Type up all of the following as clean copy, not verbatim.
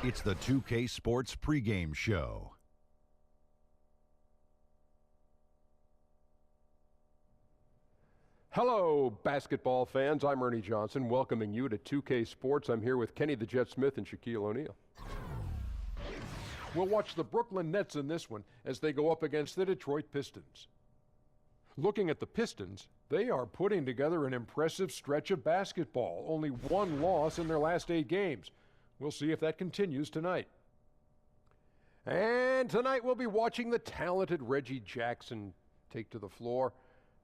It's the 2K Sports pregame show. Hello, basketball fans. I'm Ernie Johnson, welcoming you to 2K Sports. I'm here with Kenny the Jet Smith and Shaquille O'Neal. We'll watch the Brooklyn Nets in this one as they go up against the Detroit Pistons. Looking at the Pistons, they are putting together an impressive stretch of basketball. Only one loss in their last 8 games. We'll see if that continues tonight. And tonight we'll be watching the talented Reggie Jackson take to the floor.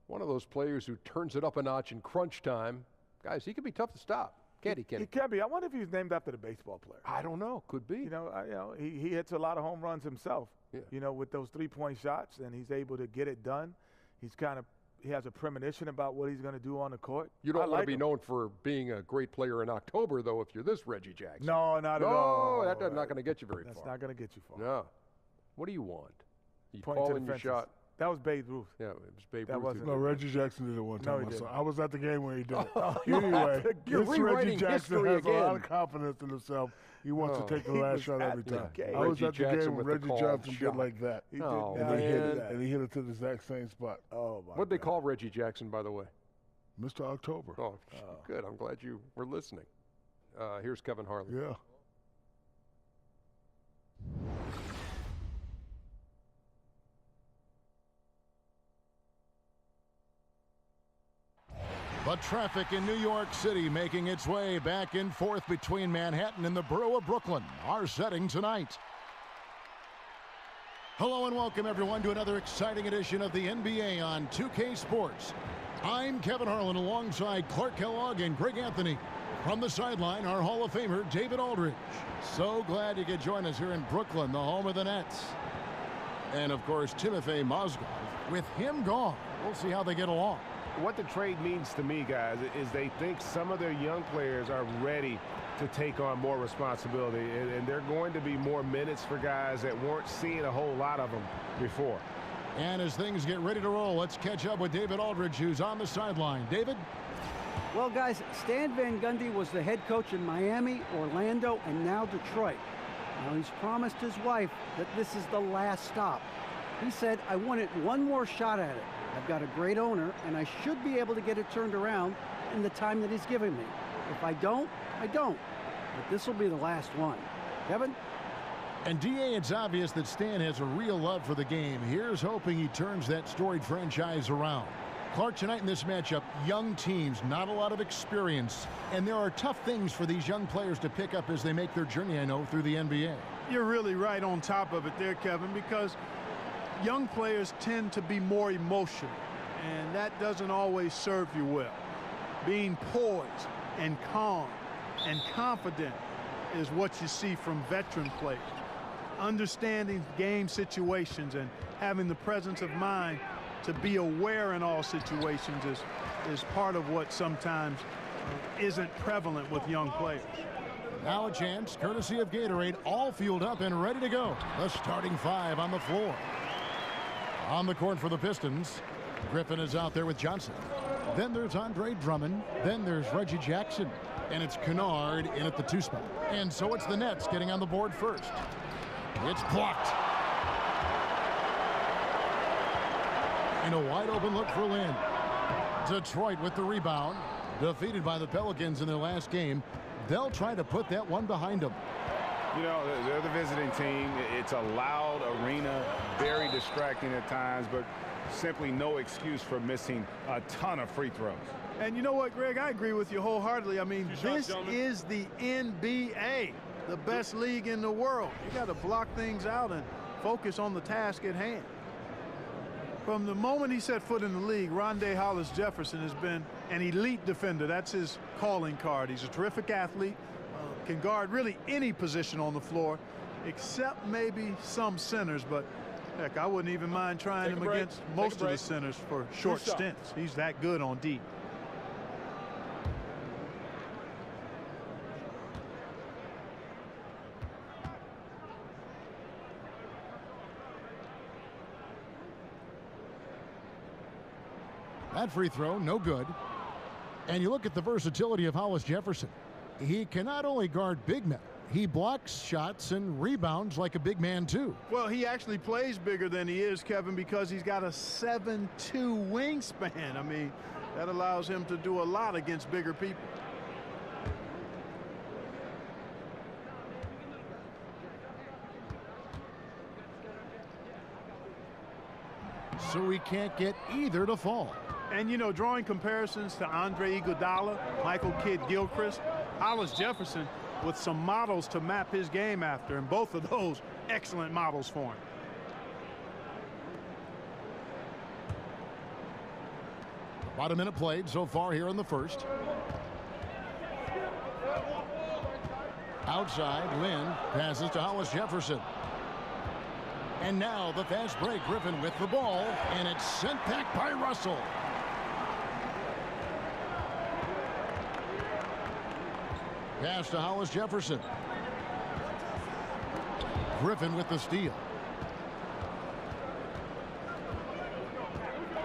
One of those players who turns it up a notch in crunch time. Guys, he can be tough to stop. Can't he, Kenny? He can be. I wonder if he's named after the baseball player. I don't know. Could be. He hits a lot of home runs himself, Yeah. With those three-point shots, and he's able to get it done. He has a premonition about what he's going to do on the court. You don't want to be known for being a great player in October, though, if you're this Reggie Jackson. No, not at all. No, that's not going to get you very far. That's not going to get you far. No. What do you want? You Point call to the in your fences. shot. That was Babe Ruth. Yeah, it was Babe That Ruth. wasn't- No, Reggie Jackson did it one No, time. he didn't. I was at the game when he did it. You're This Reggie rewriting Jackson history has a lot of again. confidence in himself. He wants to take the last was shot at every the time. game. I was Reggie at the Jackson game when with the Reggie called Johnson shot. did like that. He Oh, did. And he hit it, man. and he hit it to the exact same spot. Oh, my What'd they God. call Reggie Jackson, by the way? Mr. October. Oh, good. I'm glad you were listening. Here's Kevin Harlan. Yeah. The traffic in New York City making its way back and forth between Manhattan and the borough of Brooklyn. Our setting tonight. Hello and welcome everyone to another exciting edition of the NBA on 2K Sports. I'm Kevin Harlan alongside Clark Kellogg and Greg Anthony. From the sideline, our Hall of Famer, David Aldridge. So glad you could join us here in Brooklyn, the home of the Nets. And of course, Timofey Mozgov. With him gone, we'll see how they get along. What the trade means to me, guys, is they think some of their young players are ready to take on more responsibility, and they're going to be more minutes for guys that weren't seeing a whole lot of them before. And as things get ready to roll, let's catch up with David Aldridge, who's on the sideline. David? Well, guys, Stan Van Gundy was the head coach in Miami, Orlando, and now Detroit. Now, he's promised his wife that this is the last stop. He said, I wanted one more shot at it. I've got a great owner, and I should be able to get it turned around in the time that he's giving me. If I don't, I don't. But this will be the last one. Kevin? And DA, it's obvious that Stan has a real love for the game. Here's hoping he turns that storied franchise around. Clark, tonight in this matchup, young teams, not a lot of experience. And there are tough things for these young players to pick up as they make their journey, I know, through the NBA. You're really right on top of it there, Kevin, because young players tend to be more emotional, and that doesn't always serve you well. Being poised and calm and confident is what you see from veteran players. Understanding game situations and having the presence of mind to be aware in all situations is part of what sometimes isn't prevalent with young players. Now a chance, courtesy of Gatorade, all fueled up and ready to go. The starting 5 on the floor. On the court for the Pistons, Griffin is out there with Johnson. Then there's Andre Drummond. Then there's Reggie Jackson. And it's Kennard in at the 2 spot. And so it's the Nets getting on the board first. It's blocked. And a wide open look for Lynn. Detroit with the rebound. Defeated by the Pelicans in their last game. They'll try to put that one behind them. You know, they're the visiting team. It's a loud arena, very distracting at times, but simply no excuse for missing a ton of free throws. And you know what, Greg? I agree with you wholeheartedly. I mean, this is the NBA, the best league in the world. You got to block things out and focus on the task at hand. From the moment he set foot in the league, Rondé Hollis-Jefferson has been an elite defender. That's his calling card. He's a terrific athlete. Can guard really any position on the floor, except maybe some centers, but heck, I wouldn't even mind trying him against most of the centers for short stints. He's that good on D. That free throw, no good. And you look at the versatility of Hollis Jefferson. He can not only guard big men, He blocks shots and rebounds like a big man, too. Well, he actually plays bigger than he is, Kevin, because he's got a 7'2" wingspan. I mean, that allows him to do a lot against bigger people. So he can't get either to fall. And, you know, drawing comparisons to Andre Iguodala, Michael Kidd-Gilchrist, Hollis Jefferson, with some models to map his game after, and both of those excellent models for him. About a minute played so far here in the first. Outside, Lynn passes to Hollis Jefferson. And now the fast break. Griffin with the ball, and it's sent back by Russell. Pass to Hollis Jefferson. Griffin with the steal.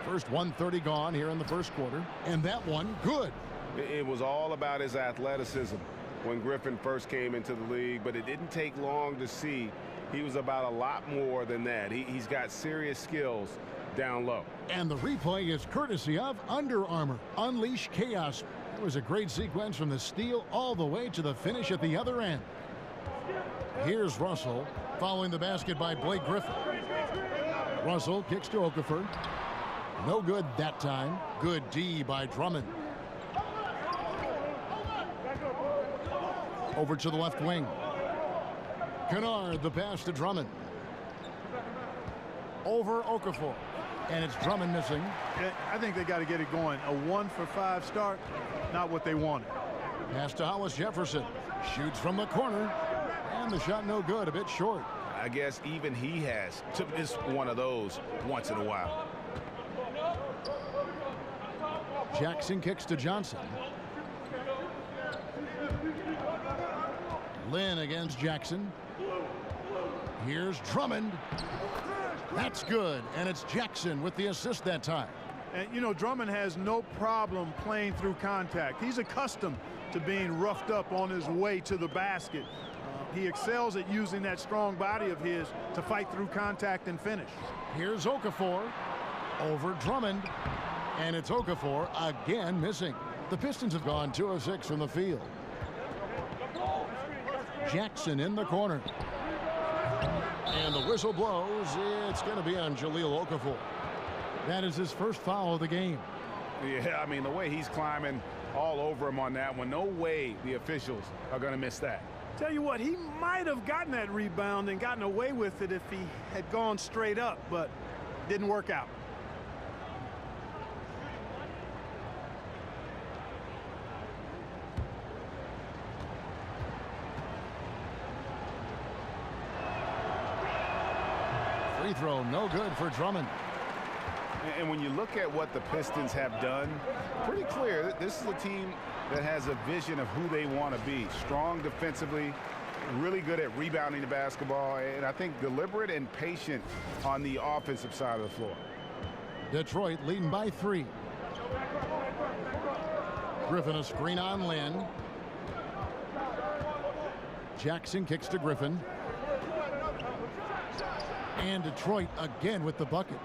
First 1:30 gone here in the first quarter, and that one good. It was all about his athleticism when Griffin first came into the league, but it didn't take long to see he was about a lot more than that. He's got serious skills down low. And the replay is courtesy of Under Armour. Unleash chaos. It was a great sequence from the steal all the way to the finish at the other end. Here's Russell following the basket by Blake Griffin. Russell kicks to Okafor. No good that time. Good D by Drummond. Over to the left wing. Kennard, the pass to Drummond. Over Okafor. And it's Drummond missing. I think they got to get it going. A 1-for-5 start, not what they wanted. Pass to Hollis Jefferson. Shoots from the corner. And the shot no good, a bit short. I guess even he has to miss one of those once in a while. Jackson kicks to Johnson. Lynn against Jackson. Here's Drummond. That's good, and it's Jackson with the assist that time. And, you know, Drummond has no problem playing through contact. He's accustomed to being roughed up on his way to the basket. He excels at using that strong body of his to fight through contact and finish. Here's Okafor over Drummond, and it's Okafor again missing. The Pistons have gone 2 of 6 from the field. Jackson in the corner. And the whistle blows. It's going to be on Jahlil Okafor. That is his first foul of the game. Yeah, I mean, the way he's climbing all over him on that one, no way the officials are going to miss that. Tell you what, he might have gotten that rebound and gotten away with it if he had gone straight up, but didn't work out. Free throw, no good for Drummond. And when you look at what the Pistons have done, pretty clear that this is a team that has a vision of who they want to be. Strong defensively, really good at rebounding the basketball, and I think deliberate and patient on the offensive side of the floor. Detroit leading by 3. Griffin a screen on Lynn. Jackson kicks to Griffin. And Detroit again with the bucket.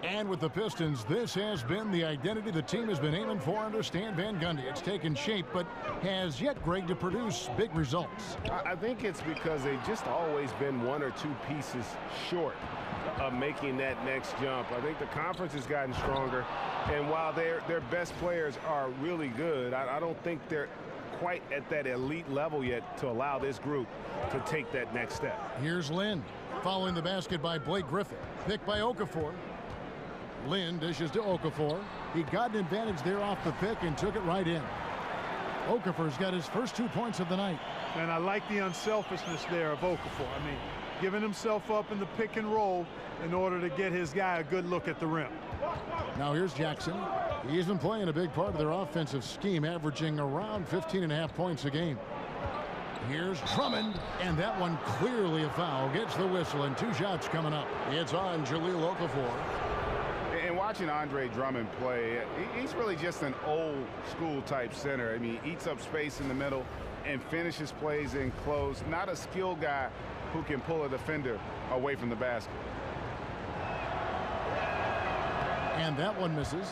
And with the Pistons, this has been the identity the team has been aiming for under Stan Van Gundy. It's taken shape, but has yet, Greg, to produce big results. I think it's because they've just always been 1 or 2 pieces short of making that next jump. I think the conference has gotten stronger, and while their best players are really good, I don't think they're quite at that elite level yet to allow this group to take that next step. Here's Lynn, following the basket by Blake Griffin. Picked by Okafor. Lynn dishes to Okafor. He got an advantage there off the pick and took it right in. Okafor's got his first 2 points of the night. And I like the unselfishness there of Okafor. I mean, giving himself up in the pick and roll in order to get his guy a good look at the rim. Now here's Jackson. He's been playing a big part of their offensive scheme, averaging around 15.5 points a game. Here's Drummond, and that one clearly a foul. Gets the whistle, and 2 shots coming up. It's on Jahlil Okafor. And watching Andre Drummond play, he's really just an old school type center. I mean, he eats up space in the middle, and finishes plays in close. Not a skilled guy who can pull a defender away from the basket. And that one misses.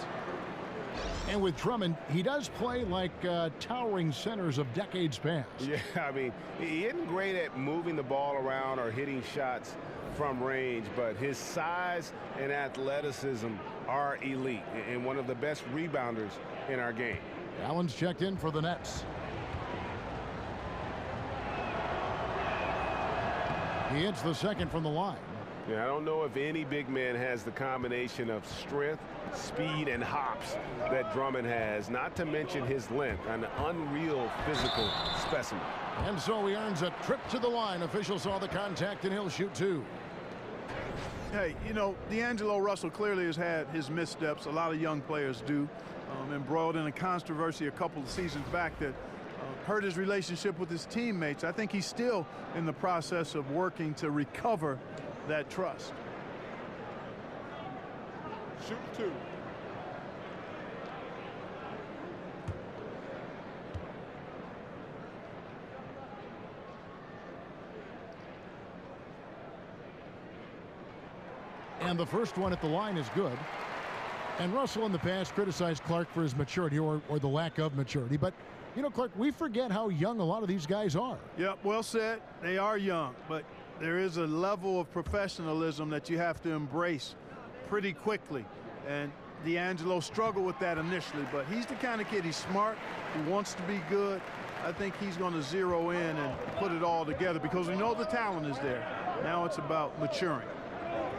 And with Drummond, he does play like towering centers of decades past. Yeah, I mean, he isn't great at moving the ball around or hitting shots from range, but his size and athleticism are elite and one of the best rebounders in our game. Allen's checked in for the Nets. He hits the second from the line. Yeah, I don't know if any big man has the combination of strength, speed, and hops that Drummond has, not to mention his length, an unreal physical specimen. And so he earns a trip to the line. Official saw the contact, and he'll shoot two. Hey, you know, D'Angelo Russell clearly has had his missteps. A lot of young players do. Embroiled in a controversy a couple of seasons back that hurt his relationship with his teammates. I think he's still in the process of working to recover that trust. Shoot two. And the first one at the line is good. And Russell in the past criticized Clark for his maturity or the lack of maturity. But, you know, Clark, we forget how young a lot of these guys are. Yep, well said. They are young, but there is a level of professionalism that you have to embrace pretty quickly. And D'Angelo struggled with that initially, but he's the kind of kid, he's smart, he wants to be good. I think he's going to zero in and put it all together because we know the talent is there. Now it's about maturing.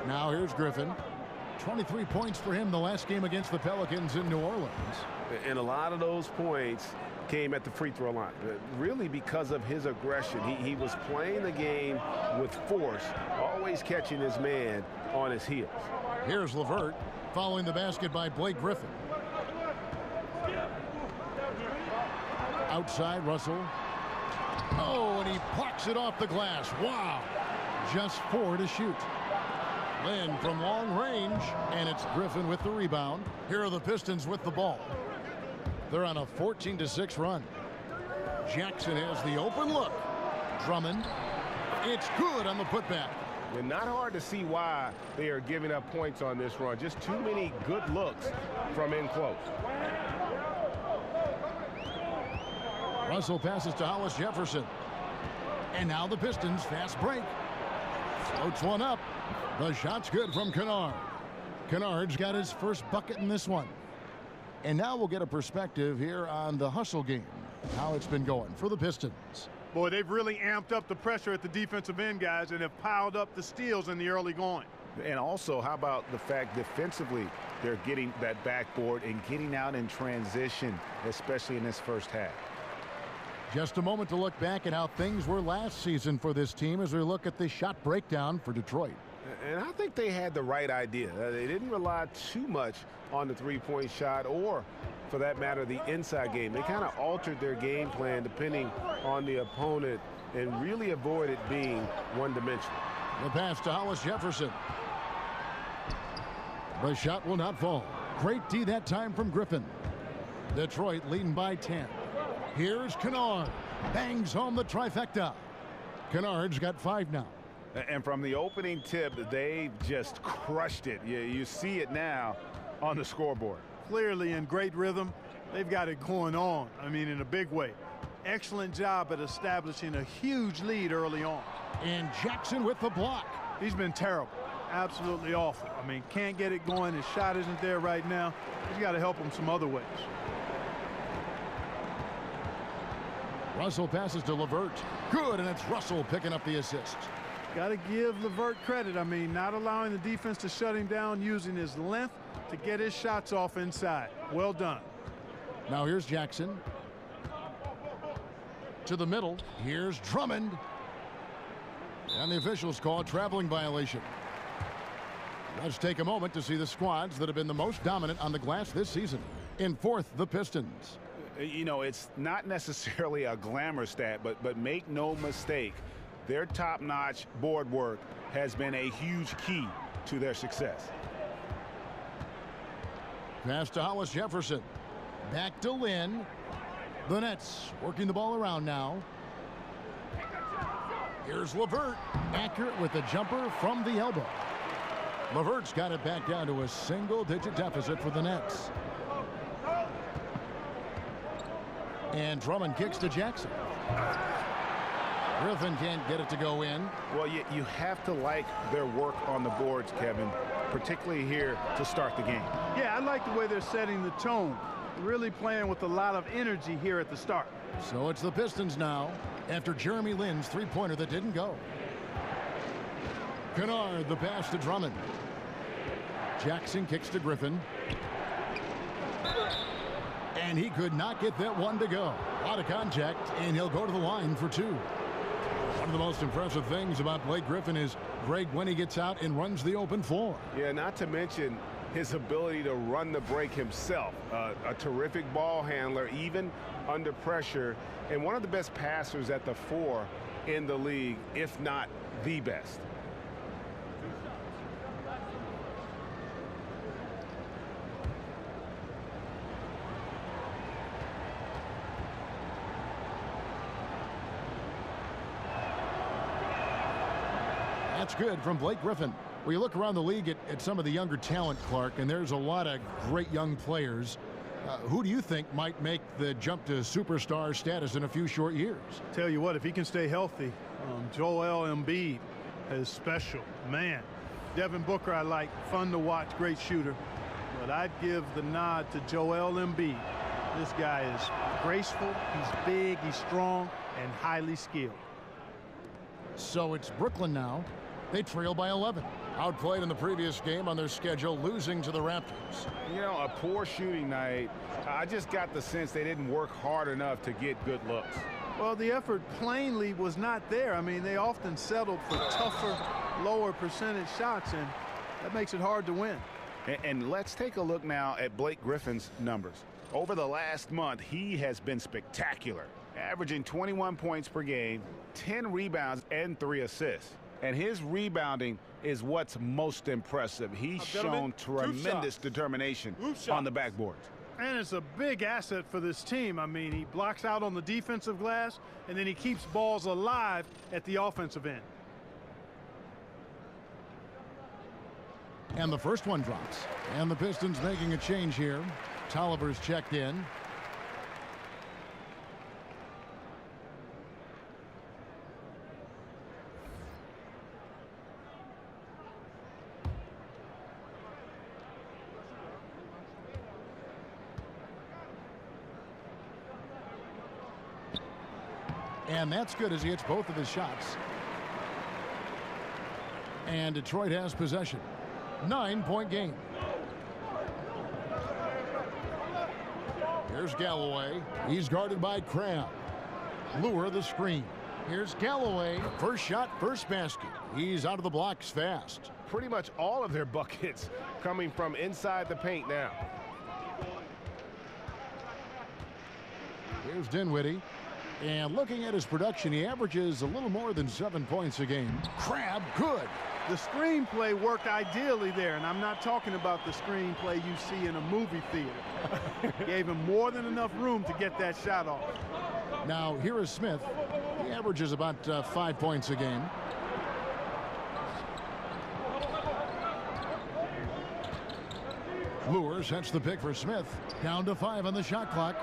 Now here's Griffin. 23 points for him the last game against the Pelicans in New Orleans. And a lot of those points came at the free throw line, really because of his aggression. He was playing the game with force, always catching his man on his heels. Here's LeVert following the basket by Blake Griffin. Outside, Russell. Oh, and he plucks it off the glass. Wow. Just 4 to shoot. Lynn from long range, and it's Griffin with the rebound. Here are the Pistons with the ball. They're on a 14-6 run. Jackson has the open look. Drummond. It's good on the putback. And not hard to see why they are giving up points on this run. Just too many good looks from in close. Russell passes to Hollis Jefferson. And now the Pistons fast break. Floats one up. The shot's good from Kennard. Kennard's got his first bucket in this one. And now we'll get a perspective here on the hustle game, how it's been going for the Pistons. Boy, they've really amped up the pressure at the defensive end, guys, and have piled up the steals in the early going. And also, how about the fact defensively they're getting that backboard and getting out in transition, especially in this first half. Just a moment to look back at how things were last season for this team as we look at the shot breakdown for Detroit. And I think they had the right idea. They didn't rely too much on the three-point shot or, for that matter, the inside game. They kind of altered their game plan depending on the opponent and really avoided being one-dimensional. The pass to Hollis Jefferson. The shot will not fall. Great D that time from Griffin. Detroit leading by 10. Here's Kennard. Bangs home the trifecta. Kennard's got 5 now. And from the opening tip, they just crushed it. You see it now on the scoreboard. Clearly in great rhythm. They've got it going on. I mean, in a big way. Excellent job at establishing a huge lead early on. And Jackson with the block. He's been terrible. Absolutely awful. I mean, can't get it going. His shot isn't there right now. He's got to help him some other ways. Russell passes to LeVert. Good, and it's Russell picking up the assist. Got to give LeVert credit. I mean, not allowing the defense to shut him down, using his length to get his shots off inside. Well done. Now here's Jackson. To the middle. Here's Drummond. And the officials call a traveling violation. Let's take a moment to see the squads that have been the most dominant on the glass this season. In fourth, the Pistons. You know, it's not necessarily a glamour stat, but make no mistake, their top-notch board work has been a huge key to their success. Pass to Hollis Jefferson. Back to Lynn. The Nets working the ball around now. Here's LeVert, accurate with the jumper from the elbow. LeVert's got it back down to a single-digit deficit for the Nets. And Drummond kicks to Jackson. Griffin can't get it to go in. Well, you have to like their work on the boards, Kevin, particularly here to start the game. Yeah, I like the way they're setting the tone. Really playing with a lot of energy here at the start. So it's the Pistons now after Jeremy Lin's three-pointer that didn't go. Kennard, the pass to Drummond. Jackson kicks to Griffin. And he could not get that one to go. A lot of contact, and he'll go to the line for two. One of the most impressive things about Blake Griffin is, Greg, when he gets out and runs the open floor. Yeah, not to mention his ability to run the break himself. A terrific ball handler, even under pressure, and one of the best passers at the four in the league, if not the best. That's good from Blake Griffin. We look around the league at some of the younger talent, Clark, and there's a lot of great young players. Who do you think might make the jump to superstar status in a few short years? Tell you what, if he can stay healthy, Joel Embiid is special. Man, Devin Booker I like, fun to watch, great shooter. But I'd give the nod to Joel Embiid. This guy is graceful, he's big, he's strong, and highly skilled. So it's Brooklyn now. They trail by 11. Outplayed in the previous game on their schedule, losing to the Raptors. You know, a poor shooting night. I just got the sense they didn't work hard enough to get good looks. Well, the effort plainly was not there. I mean, they often settled for tougher, lower percentage shots, and that makes it hard to win. And let's take a look now at Blake Griffin's numbers. Over the last month, he has been spectacular, averaging 21 points per game, 10 rebounds, and 3 assists. And his rebounding is what's most impressive. He's shown tremendous determination on the backboards. And it's a big asset for this team. I mean, he blocks out on the defensive glass, and then he keeps balls alive at the offensive end. And the first one drops. And the Pistons making a change here. Tolliver's checked in. And that's good as he hits both of his shots. And Detroit has possession. 9-point game. Here's Galloway. He's guarded by Cram. Lure the screen. Here's Galloway. First shot, first basket. He's out of the blocks fast. Pretty much all of their buckets coming from inside the paint now. Here's Dinwiddie. And looking at his production, he averages a little more than 7 points a game. Crab, good. The screenplay worked ideally there, and I'm not talking about the screenplay you see in a movie theater. Gave him more than enough room to get that shot off. Now, here is Smith. He averages about 5 points a game. Lure sets the pick for Smith. Down to 5 on the shot clock.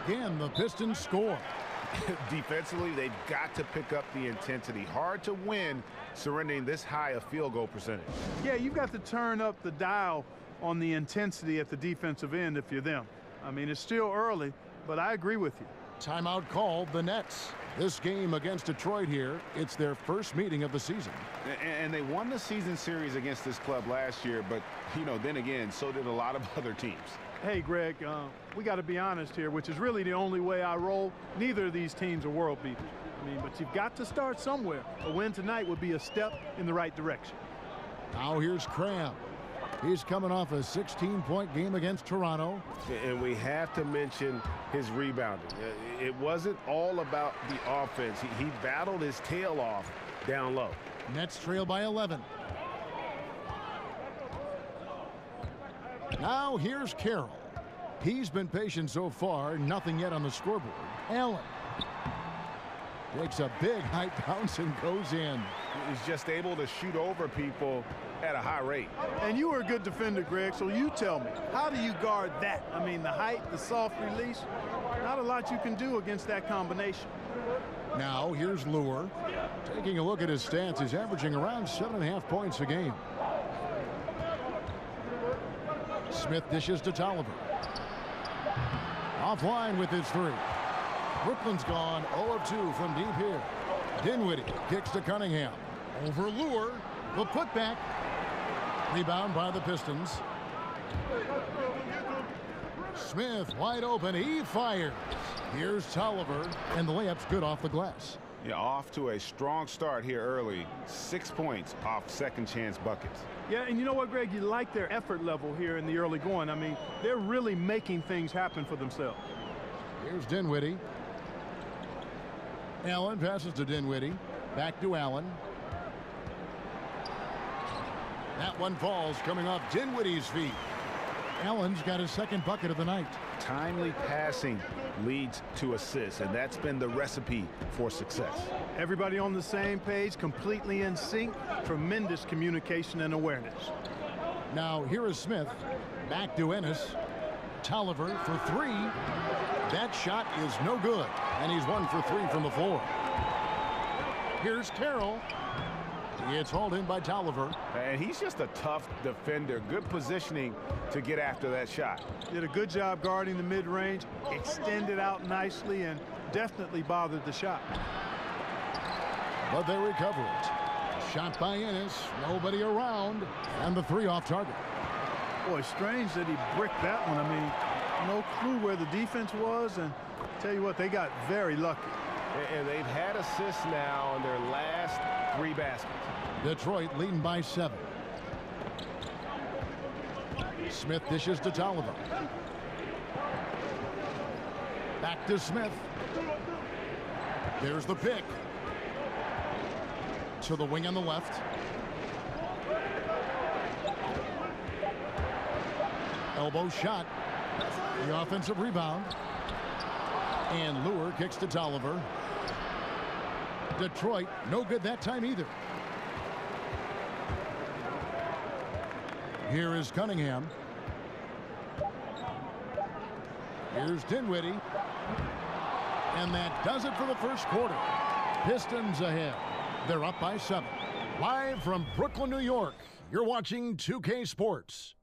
Again, the Pistons score. Defensively, they've got to pick up the intensity. Hard to win surrendering this high a field goal percentage. Yeah, you've got to turn up the dial on the intensity at the defensive end if you're them. I mean, it's still early, but I agree with you. Timeout called the Nets. This game against Detroit here, it's their first meeting of the season. And they won the season series against this club last year, but, you know, then again, so did a lot of other teams. Hey, Greg, we got to be honest here, which is really the only way I roll. Neither of these teams are world beaters. I mean, but you've got to start somewhere. A win tonight would be a step in the right direction. Now here's Cram. He's coming off a 16-point game against Toronto. And we have to mention his rebounding. It wasn't all about the offense. He battled his tail off down low. Nets trail by 11. Now here's Carroll. He's been patient so far. Nothing yet on the scoreboard. Allen takes a big high bounce and goes in. He's just able to shoot over people at a high rate. And you were a good defender, Greg, so you tell me, how do you guard that? I mean, the height, the soft release, not a lot you can do against that combination. Now here's Lure. Taking a look at his stats, he's averaging around 7.5 points a game. Smith dishes to Tolliver. Offline with his three. Brooklyn's gone 0 of 2 from deep here. Dinwiddie kicks to Cunningham. Over Lure. The putback. Rebound by the Pistons. Smith wide open. He fires. Here's Tolliver. And the layup's good off the glass. Yeah, off to a strong start here early. 6 points off second chance buckets. Yeah, and you know what, Greg? You like their effort level here in the early going. I mean, they're really making things happen for themselves. Here's Dinwiddie. Allen passes to Dinwiddie. Back to Allen. That one falls coming off Dinwiddie's feet. Allen's got his second bucket of the night. Timely passing leads to assists, and that's been the recipe for success. Everybody on the same page, completely in sync. Tremendous communication and awareness. Now here is Smith. Back to Ennis. Tolliver for three. That shot is no good, and he's 1 for 3 from the floor. Here's Carroll. It's hauled in by Tolliver. And he's just a tough defender. Good positioning to get after that shot. Did a good job guarding the mid-range, extended out nicely, and definitely bothered the shot. But they recover it. Shot by Ennis. Nobody around. And the three off target. Boy, strange that he bricked that one. I mean, no clue where the defense was, and tell you what, they got very lucky. And they've had assists now on their last 3 baskets. Detroit leading by 7. Smith dishes to Tolliver. Back to Smith. There's the pick. To the wing on the left. Elbow shot. The offensive rebound. And Lure kicks to Tolliver. Detroit, no good that time either. Here is Cunningham. Here's Dinwiddie. And that does it for the first quarter. Pistons ahead. They're up by 7. Live from Brooklyn, New York, you're watching 2K Sports.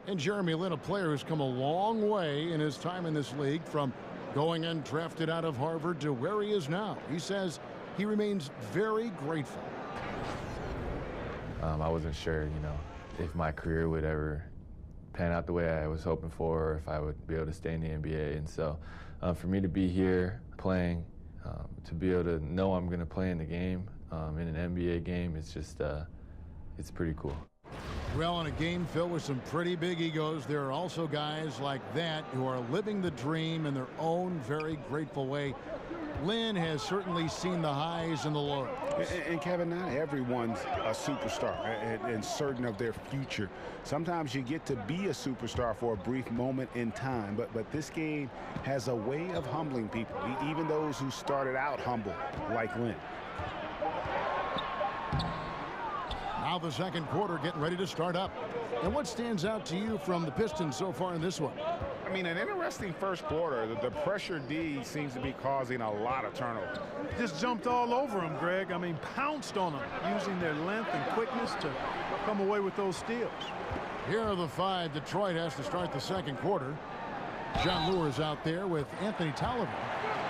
And Jeremy Lin, a player who's come a long way in his time in this league, from going undrafted out of Harvard to where he is now. He says he remains very grateful. I wasn't sure, if my career would ever pan out the way I was hoping for, or if I would be able to stay in the NBA. And so for me to be here playing, to be able to know I'm going to play in the game, in an NBA game, it's just, it's pretty cool. Well, in a game filled with some pretty big egos, there are also guys like that who are living the dream in their own very grateful way. Lin has certainly seen the highs and the lows. And Kevin, not everyone's a superstar and certain of their future. Sometimes you get to be a superstar for a brief moment in time, but this game has a way of humbling people, even those who started out humble, like Lin. Now the second quarter getting ready to start up. And what stands out to you from the Pistons so far in this one? I mean, an interesting first quarter. The pressure D seems to be causing a lot of turnovers. Just jumped all over him, Greg. I mean, pounced on him, using their length and quickness to come away with those steals. Here are the 5. Detroit has to start the second quarter. John Lure's out there with Anthony Tolliver.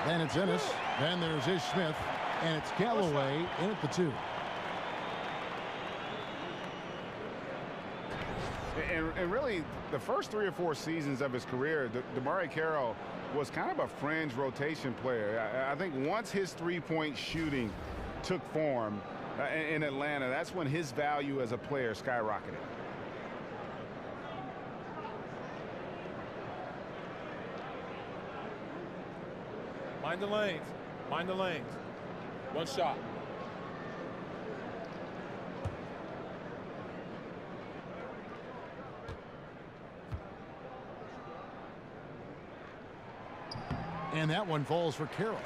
Then it's Ennis. Then there's Ish Smith. And it's Galloway in at the 2. And really, the first 3 or 4 seasons of his career, DeMarre Carroll was kind of a fringe rotation player. I think once his three-point shooting took form in Atlanta, that's when his value as a player skyrocketed. Mind the lanes. Mind the lanes. One shot. And that one falls for Carroll.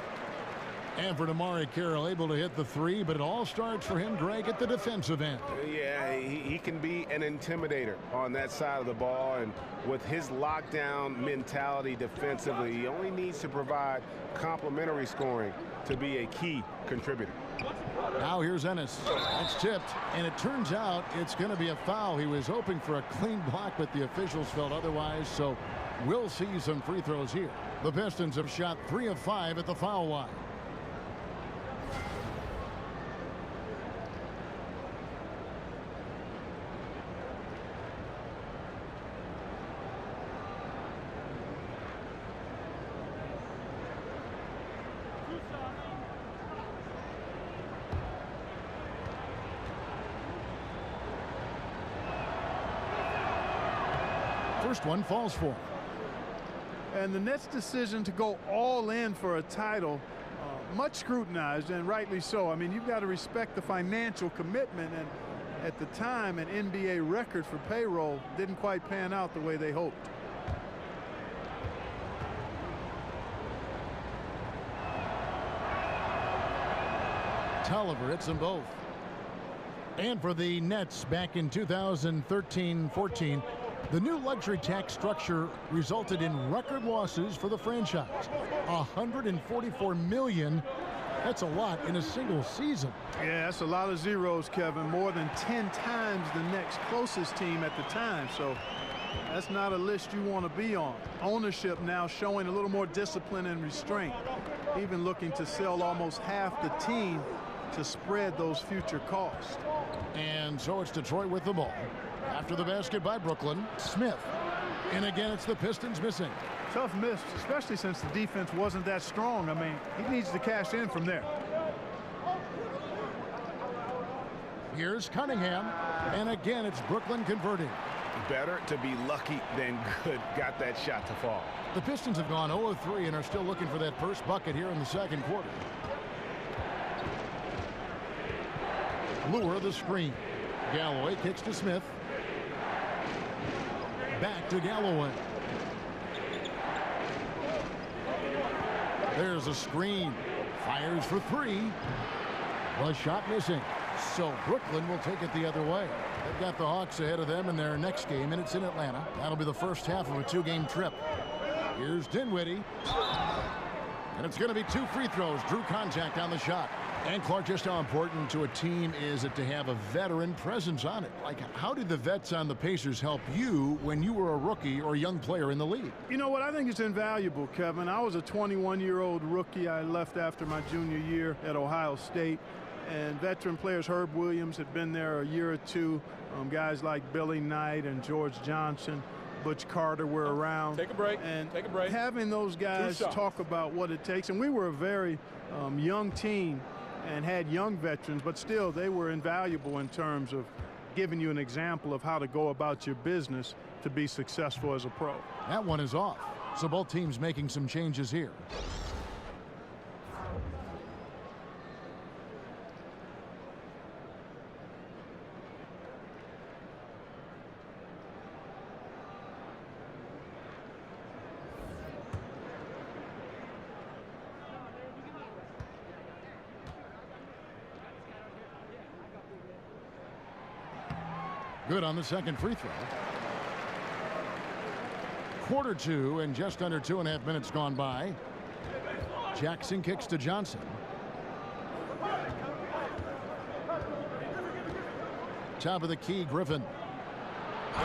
And for Damari Carroll, able to hit the three, but it all starts for him, Greg, at the defensive end. Yeah, he can be an intimidator on that side of the ball, and with his lockdown mentality defensively, he only needs to provide complementary scoring to be a key contributor. Now here's Ennis. That's tipped, and it turns out it's going to be a foul. He was hoping for a clean block, but the officials felt otherwise, so we'll see some free throws here. The Pistons have shot 3 of 5 at the foul line. First one falls for him. And the Nets' decision to go all in for a title, much scrutinized, and rightly so. I mean, you've got to respect the financial commitment, and at the time, an NBA record for payroll didn't quite pan out the way they hoped. Tolliver hits them both. And for the Nets back in 2013-14, the new luxury tax structure resulted in record losses for the franchise. $144 million. That's a lot in a single season. Yeah, that's a lot of zeros, Kevin. More than 10 times the next closest team at the time. So that's not a list you want to be on. Ownership now showing a little more discipline and restraint. Even looking to sell almost half the team to spread those future costs. And so it's Detroit with the ball. After the basket by Brooklyn, Smith. And again, it's the Pistons missing. Tough miss, especially since the defense wasn't that strong. I mean, he needs to cash in from there. Here's Cunningham. And again, it's Brooklyn converting. Better to be lucky than good. Got that shot to fall. The Pistons have gone 0 of 3 and are still looking for that first bucket here in the second quarter. Lure the screen. Galloway kicks to Smith. Back to Galloway. There's a screen. Fires for 3. The shot missing. So Brooklyn will take it the other way. They've got the Hawks ahead of them in their next game, and it's in Atlanta. That'll be the first half of a 2-game trip. Here's Dinwiddie. And it's going to be 2 free throws. Drew contact on the shot. And Clark, just how important to a team is it to have a veteran presence on it? Like, how did the vets on the Pacers help you when you were a rookie or a young player in the league? You know what? I think it's invaluable, Kevin. I was a 21-year-old rookie. I left after my junior year at Ohio State. And veteran players, Herb Williams had been there a year or two. Guys like Billy Knight and George Johnson, Butch Carter were around. Take a break. And take a break. Having those guys talk about what it takes. And we were a very young team and had young veterans, but still they were invaluable in terms of giving you an example of how to go about your business to be successful as a pro. That one is off. So both teams making some changes here. Good on the second free throw. Quarter 2 and just under 2.5 minutes gone by. Jackson kicks to Johnson. Top of the key, Griffin.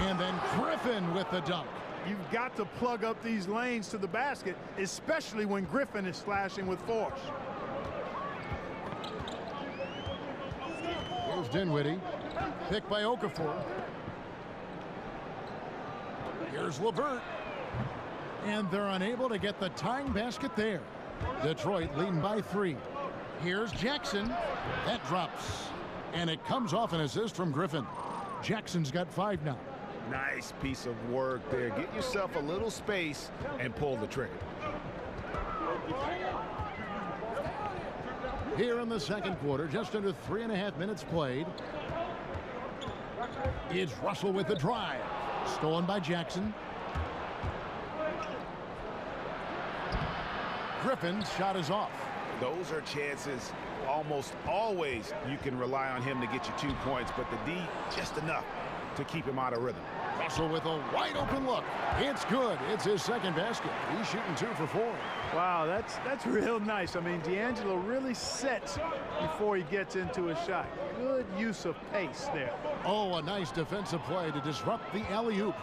And then Griffin with the dunk. You've got to plug up these lanes to the basket, especially when Griffin is slashing with force. Here's Dinwiddie. Picked by Okafor. Here's LeVert. And they're unable to get the tying basket there. Detroit leading by 3. Here's Jackson. That drops. And it comes off an assist from Griffin. Jackson's got 5 now. Nice piece of work there. Get yourself a little space and pull the trigger. Here in the second quarter, just under 3.5 minutes played. It's Russell with the drive. Stolen by Jackson. Griffin's shot is off. Those are chances almost always you can rely on him to get you 2 points, but the D just enough to keep him out of rhythm. Russell with a wide open look. It's good. It's his second basket. He's shooting 2 for 4. Wow, that's real nice. I mean, D'Angelo really sets before he gets into a shot. Good use of pace there. Oh, a nice defensive play to disrupt the alley-oop.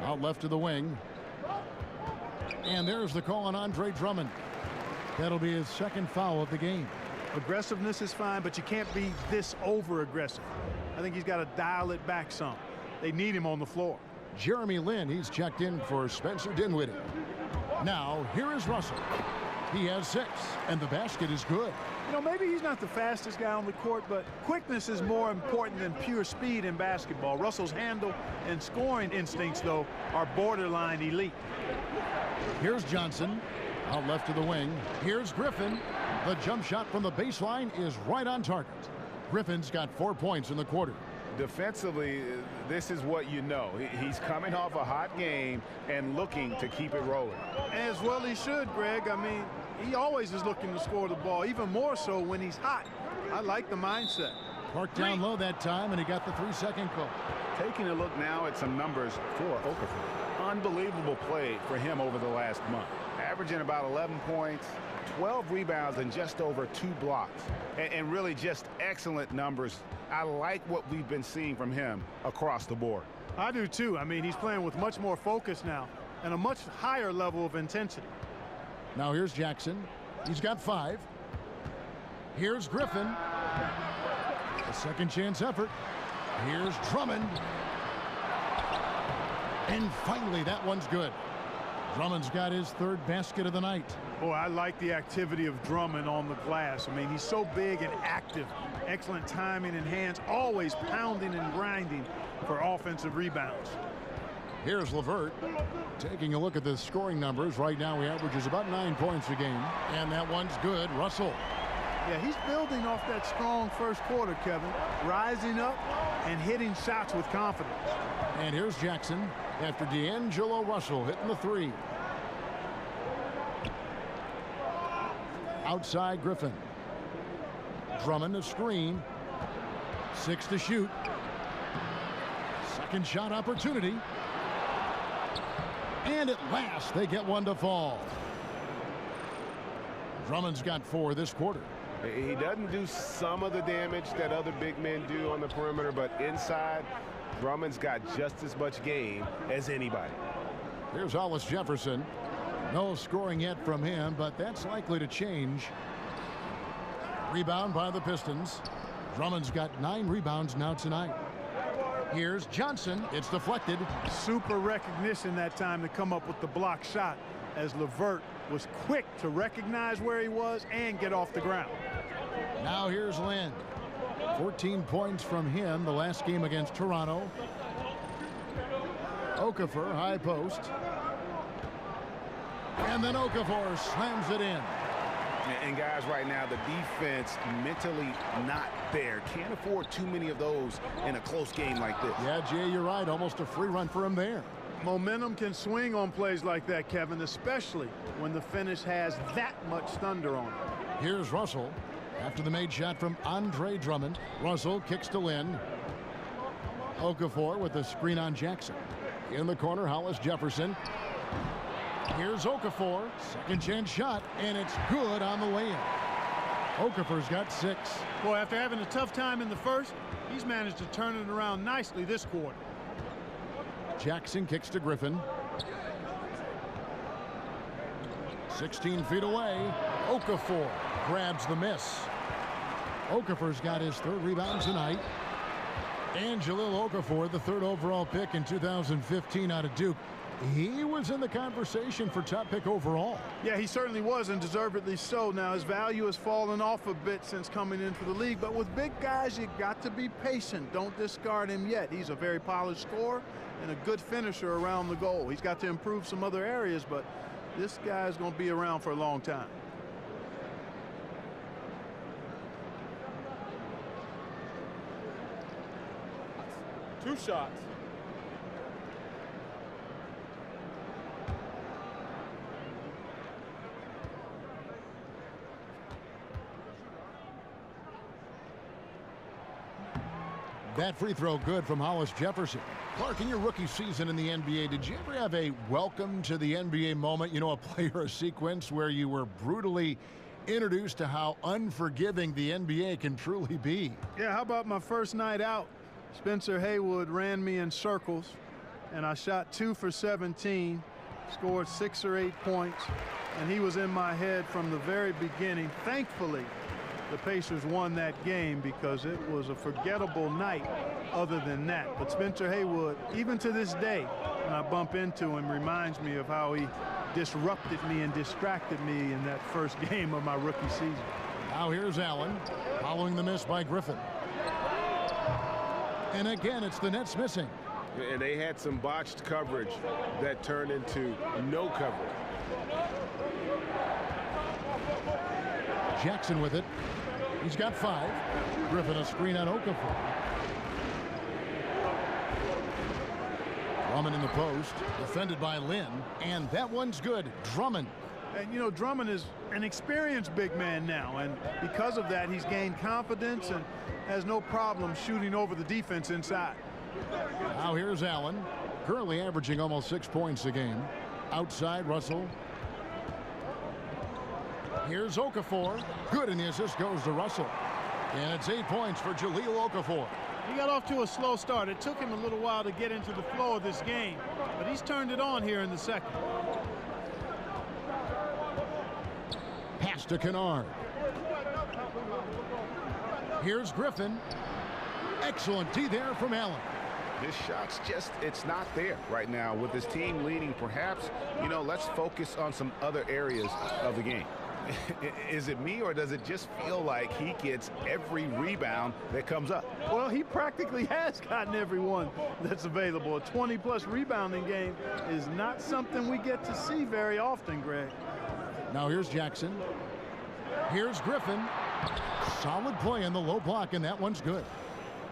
Out left to the wing. And there's the call on Andre Drummond. That'll be his second foul of the game. Aggressiveness is fine, but you can't be this over-aggressive. I think he's got to dial it back some. They need him on the floor. Jeremy Lin, he's checked in for Spencer Dinwiddie. Now, here is Russell. He has 6, and the basket is good. You know, maybe he's not the fastest guy on the court, but quickness is more important than pure speed in basketball. Russell's handle and scoring instincts, though, are borderline elite. Here's Johnson. Out left to the wing. Here's Griffin. The jump shot from the baseline is right on target. Griffin's got 4 points in the quarter. Defensively, this is what you know. He's coming off a hot game and looking to keep it rolling. As well he should, Greg. I mean, he always is looking to score the ball, even more so when he's hot. I like the mindset. Parked down low that time, and he got the 3-second call. Taking a look now at some numbers for Okafor. Unbelievable play for him over the last month. Averaging about 11 points, 12 rebounds, and just over 2 blocks. And really just excellent numbers. I like what we've been seeing from him across the board. I do too. I mean, he's playing with much more focus now and a much higher level of intensity. Now here's Jackson. He's got 5. Here's Griffin. A second chance effort. Here's Drummond. And finally, that one's good. Drummond's got his 3rd basket of the night. Oh, I like the activity of Drummond on the glass. I mean, he's so big and active. Excellent timing and hands, always pounding and grinding for offensive rebounds. Here's LeVert. Taking a look at the scoring numbers. Right now, he averages about 9 points a game. And that one's good. Russell. Yeah, he's building off that strong first quarter, Kevin. Rising up and hitting shots with confidence. And here's Jackson after D'Angelo Russell hitting the 3. Outside Griffin. Drummond a screen. 6 to shoot. Second shot opportunity. And at last they get one to fall. Drummond's got 4 this quarter. He doesn't do some of the damage that other big men do on the perimeter, but inside, Drummond's got just as much game as anybody. Here's Hollis Jefferson. No scoring yet from him, but that's likely to change. Rebound by the Pistons. Drummond's got 9 rebounds now tonight. Here's Johnson. It's deflected. Super recognition that time to come up with the block shot, as LeVert was quick to recognize where he was and get off the ground. Now here's Lin. 14 points from him the last game against Toronto. Okafor, high post. And then Okafor slams it in. And guys, right now, the defense mentally not there. Can't afford too many of those in a close game like this. Yeah, Jay, you're right. Almost a free run for him there. Momentum can swing on plays like that, Kevin, especially when the finish has that much thunder on it. Here's Russell. After the made shot from Andre Drummond, Russell kicks to Lin. Okafor with the screen on Jackson. In the corner, Hollis Jefferson. Here's Okafor. Second chance shot, and it's good on the way in. Okafor's got 6. Boy, after having a tough time in the first, he's managed to turn it around nicely this quarter. Jackson kicks to Griffin. 16 feet away. Okafor grabs the miss. Okafor's got his 3rd rebound tonight. And Jahlil Okafor, the 3rd overall pick in 2015 out of Duke. He was in the conversation for top pick overall. Yeah, he certainly was, and deservedly so. Now, his value has fallen off a bit since coming into the league, but with big guys, you got to be patient. Don't discard him yet. He's a very polished scorer and a good finisher around the goal. He's got to improve some other areas, but this guy is going to be around for a long time. Two shots. That free throw good from Hollis Jefferson. Clark, in your rookie season in the NBA, did you ever have a welcome to the NBA moment, you know, a play or a sequence where you were brutally introduced to how unforgiving the NBA can truly be? Yeah, how about my first night out? Spencer Haywood ran me in circles, and I shot 2 for 17, scored 6 or 8 points, and he was in my head from the very beginning. Thankfully, the Pacers won that game because it was a forgettable night other than that. But Spencer Haywood, even to this day, when I bump into him, reminds me of how he disrupted me and distracted me in that first game of my rookie season. Now here's Allen, following the miss by Griffin. And again, it's the Nets missing. And they had some botched coverage that turned into no coverage. Jackson with it. He's got 5. Griffin a screen on Okafor. Drummond in the post, defended by Lynn, and that one's good. Drummond. And, you know, Drummond is an experienced big man now, and because of that, he's gained confidence and has no problem shooting over the defense inside. Now here's Allen, currently averaging almost 6 points a game. Outside, Russell. Here's Okafor. Good, and the assist goes to Russell. And it's 8 points for Jahlil Okafor. He got off to a slow start. It took him a little while to get into the flow of this game, but he's turned it on here in the second. Pass to Kennard. Here's Griffin. Excellent D there from Allen. This shot's just, it's not there right now. With this team leading, perhaps, you know, let's focus on some other areas of the game. Is it me, or does it just feel like he gets every rebound that comes up? Well, he practically has gotten every one that's available. A 20-plus rebounding game is not something we get to see very often, Greg. Now here's Jackson. Here's Griffin. Solid play in the low block, and that one's good.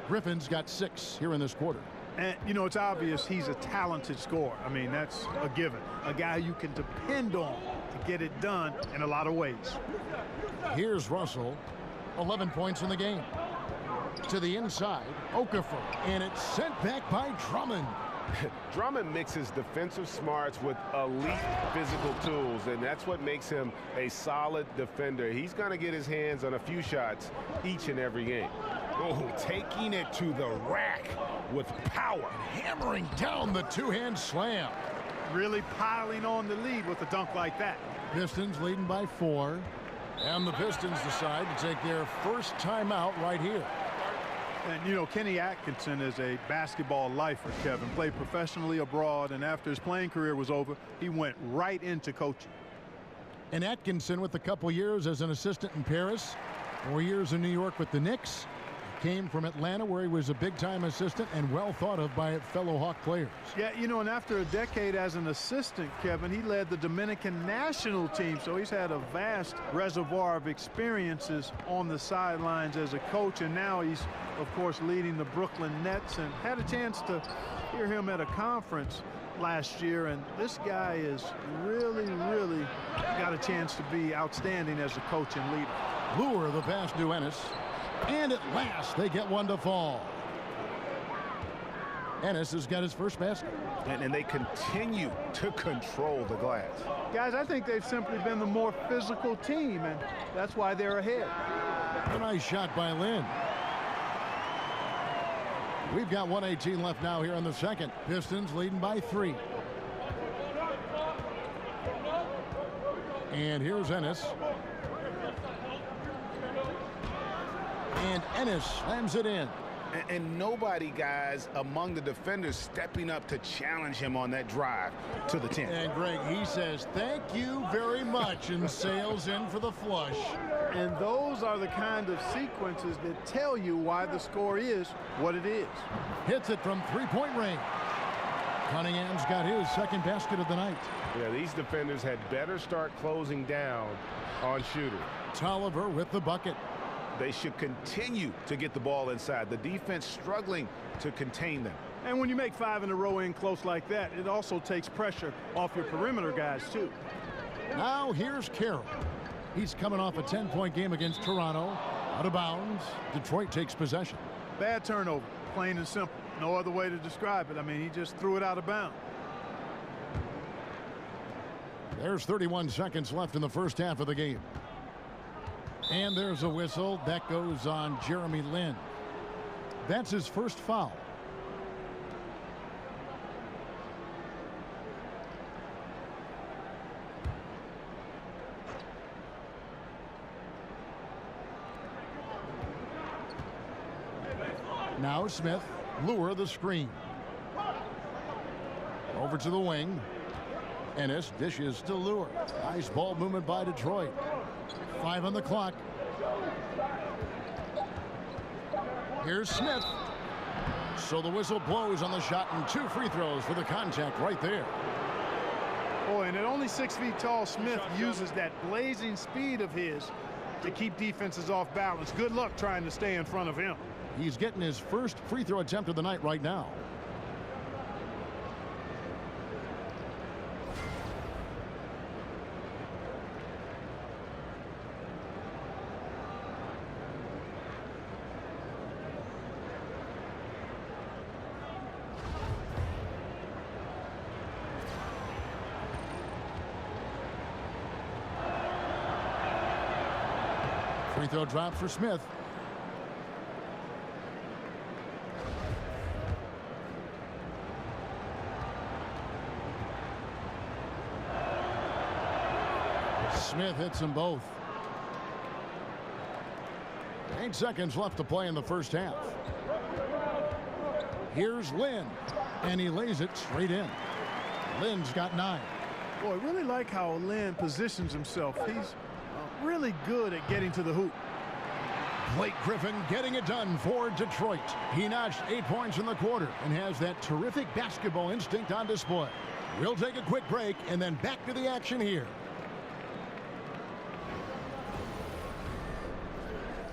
Griffin's got 6 here in this quarter. And, you know, it's obvious he's a talented scorer. I mean, that's a given. A guy you can depend on to get it done in a lot of ways. Here's Russell. 11 points in the game. To the inside, Okafor. And it's sent back by Drummond. Drummond mixes defensive smarts with elite physical tools, and that's what makes him a solid defender. He's going to get his hands on a few shots each and every game. Oh, taking it to the rack with power. Hammering down the two-hand slam. Really piling on the lead with a dunk like that. Pistons leading by 4. And the Pistons decide to take their first timeout right here. And, you know, Kenny Atkinson is a basketball lifer, Kevin. Played professionally abroad, and after his playing career was over, he went right into coaching. And Atkinson, with a couple years as an assistant in Paris, 4 years in New York with the Knicks, came from Atlanta, where he was a big-time assistant and well thought of by fellow Hawk players. Yeah, you know, and after a decade as an assistant, Kevin, he led the Dominican national team, so he's had a vast reservoir of experiences on the sidelines as a coach, and now he's, of course, leading the Brooklyn Nets, and had a chance to hear him at a conference last year, and this guy is really got a chance to be outstanding as a coach and leader. Lure the pass to Ennis. And at last, they get one to fall. Ennis has got his first basket. And they continue to control the glass. Guys, I think they've simply been the more physical team, and that's why they're ahead. A nice shot by Lynn. We've got 1:18 left now here in the second. Pistons leading by 3. And here's Ennis. And Ennis slams it in. And nobody, guys, among the defenders stepping up to challenge him on that drive to the 10. And Greg, he says, thank you very much, and sails in for the flush. And those are the kind of sequences that tell you why the score is what it is. Hits it from 3-point range. Cunningham's got his second basket of the night. Yeah, these defenders had better start closing down on shooter. Tolliver with the bucket. They should continue to get the ball inside. The defense struggling to contain them. And when you make 5 in a row in close like that, it also takes pressure off your perimeter guys, too. Now here's Carroll. He's coming off a 10-point game against Toronto. Out of bounds. Detroit takes possession. Bad turnover, plain and simple. No other way to describe it. I mean, he just threw it out of bounds. There's 31 seconds left in the first half of the game. And there's a whistle. That goes on Jeremy Lin. That's his first foul. Now Smith, lure the screen. Over to the wing. Ennis dishes to Lure. Nice ball movement by Detroit. 5 on the clock. Here's Smith. So the whistle blows on the shot, and 2 free throws for the contact right there. Boy, and at only 6 feet tall, Smith uses that blazing speed of his to keep defenses off balance. Good luck trying to stay in front of him. He's getting his first free throw attempt of the night right now. Free throw drop for Smith. Smith hits them both. 8 seconds left to play in the first half. Here's Lin, and he lays it straight in. Lin's got 9. Boy, I really like how Lin positions himself. He's really good at getting to the hoop. Blake Griffin getting it done for Detroit. He notched 8 points in the quarter and has that terrific basketball instinct on display. We'll take a quick break and then back to the action here.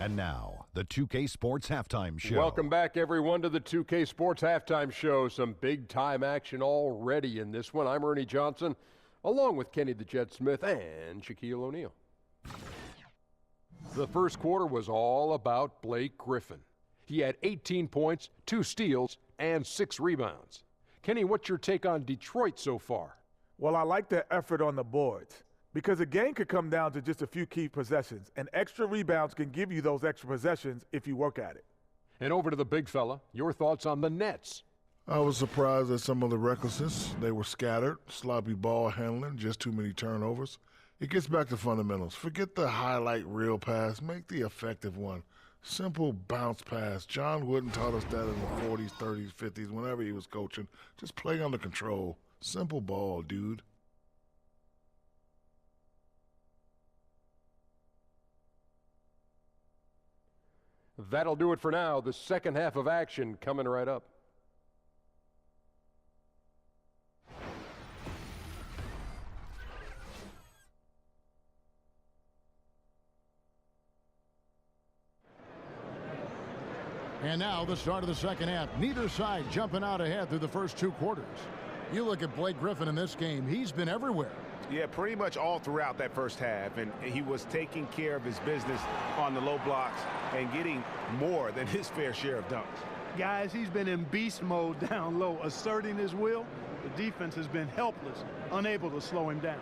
And now, the 2K Sports Halftime Show. Welcome back, everyone, to the 2K Sports Halftime Show. Some big-time action already in this one. I'm Ernie Johnson, along with Kenny the Jet Smith and Shaquille O'Neal. The first quarter was all about Blake Griffin. He had 18 points, 2 steals, and 6 rebounds. Kenny, what's your take on Detroit so far? Well, I like their effort on the boards because a game could come down to just a few key possessions, and extra rebounds can give you those extra possessions if you work at it. And over to the big fella, your thoughts on the Nets. I was surprised at some of the recklessness. They were scattered, sloppy ball handling, just too many turnovers. It gets back to fundamentals. Forget the highlight reel pass. Make the effective one. Simple bounce pass. John Wooden taught us that in the 40s, 30s, 50s, whenever he was coaching. Just play under control. Simple ball, dude. That'll do it for now. The second half of action coming right up. And now the start of the second half. Neither side jumping out ahead through the first 2 quarters. You look at Blake Griffin in this game. He's been everywhere. Yeah, pretty much all throughout that first half. And he was taking care of his business on the low blocks and getting more than his fair share of dunks. Guys, he's been in beast mode down low, asserting his will. The defense has been helpless, unable to slow him down.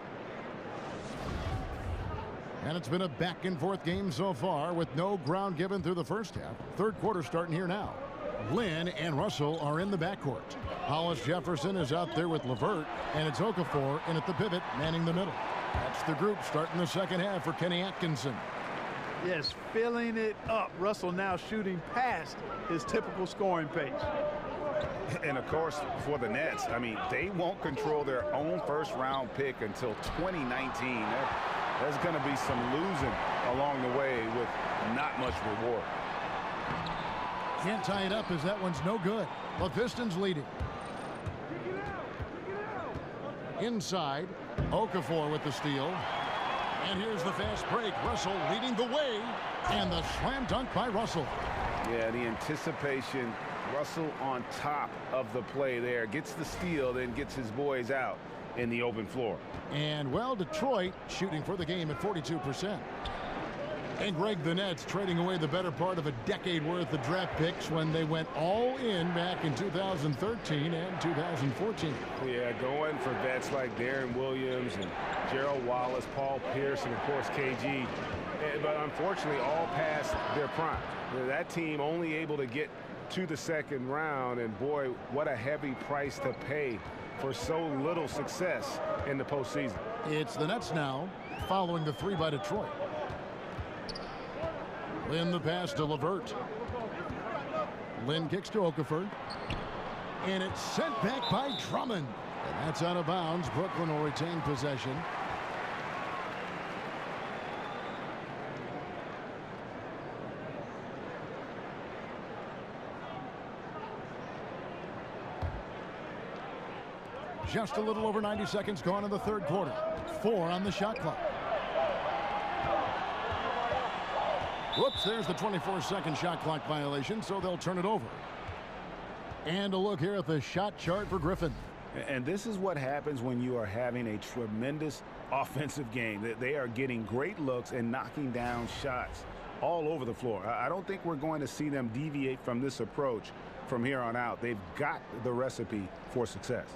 And it's been a back-and-forth game so far with no ground given through the first half. Third quarter starting here now. Lin and Russell are in the backcourt. Hollis Jefferson is out there with LeVert, and it's Okafor in at the pivot, manning the middle. That's the group starting the second half for Kenny Atkinson. Yes, filling it up. Russell now shooting past his typical scoring pace. And, of course, for the Nets, I mean, they won't control their own first-round pick until 2019. There's going to be some losing along the way with not much reward. Can't tie it up as that one's no good. The Pistons leading. Inside, Okafor with the steal. And here's the fast break. Russell leading the way. And the slam dunk by Russell. Yeah, the anticipation. Russell on top of the play there. Gets the steal, then gets his boys out in the open floor. And, well, Detroit shooting for the game at 42%. And Greg, the Nets trading away the better part of a decade worth of draft picks when they went all in back in 2013 and 2014. Yeah, going for vets like Darren Williams and Gerald Wallace, Paul Pierce, and of course KG. But unfortunately all past their prime. That team only able to get to the second round, and boy, what a heavy price to pay for so little success in the postseason. It's the Nets now following the three by Detroit. Lynn the pass to LeVert. Lynn kicks to Okafor. And it's sent back by Drummond. And that's out of bounds. Brooklyn will retain possession. Just a little over 90 seconds gone in the third quarter. 4 on the shot clock. Whoops, there's the 24-second shot clock violation, so they'll turn it over. And a look here at the shot chart for Griffin. And this is what happens when you are having a tremendous offensive game. They are getting great looks and knocking down shots all over the floor. I don't think we're going to see them deviate from this approach from here on out. They've got the recipe for success.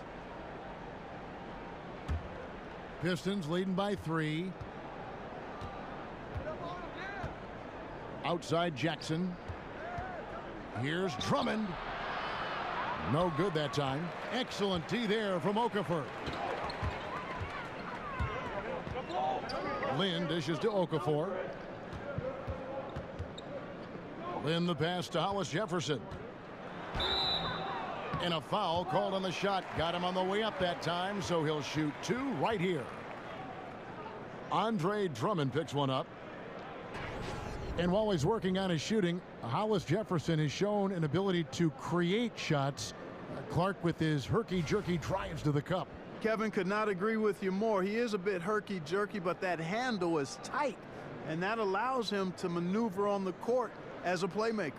Pistons leading by 3. Outside Jackson. Here's Drummond. No good that time. Excellent D there from Okafor. Lynn dishes to Okafor. Lynn the pass to Hollis Jefferson. And a foul called on the shot. Got him on the way up that time, so he'll shoot 2 right here. Andre Drummond picks one up. And while he's working on his shooting, Hollis Jefferson has shown an ability to create shots. Clark with his herky-jerky drives to the cup. Kevin, could not agree with you more. He is a bit herky-jerky, but that handle is tight, and that allows him to maneuver on the court as a playmaker.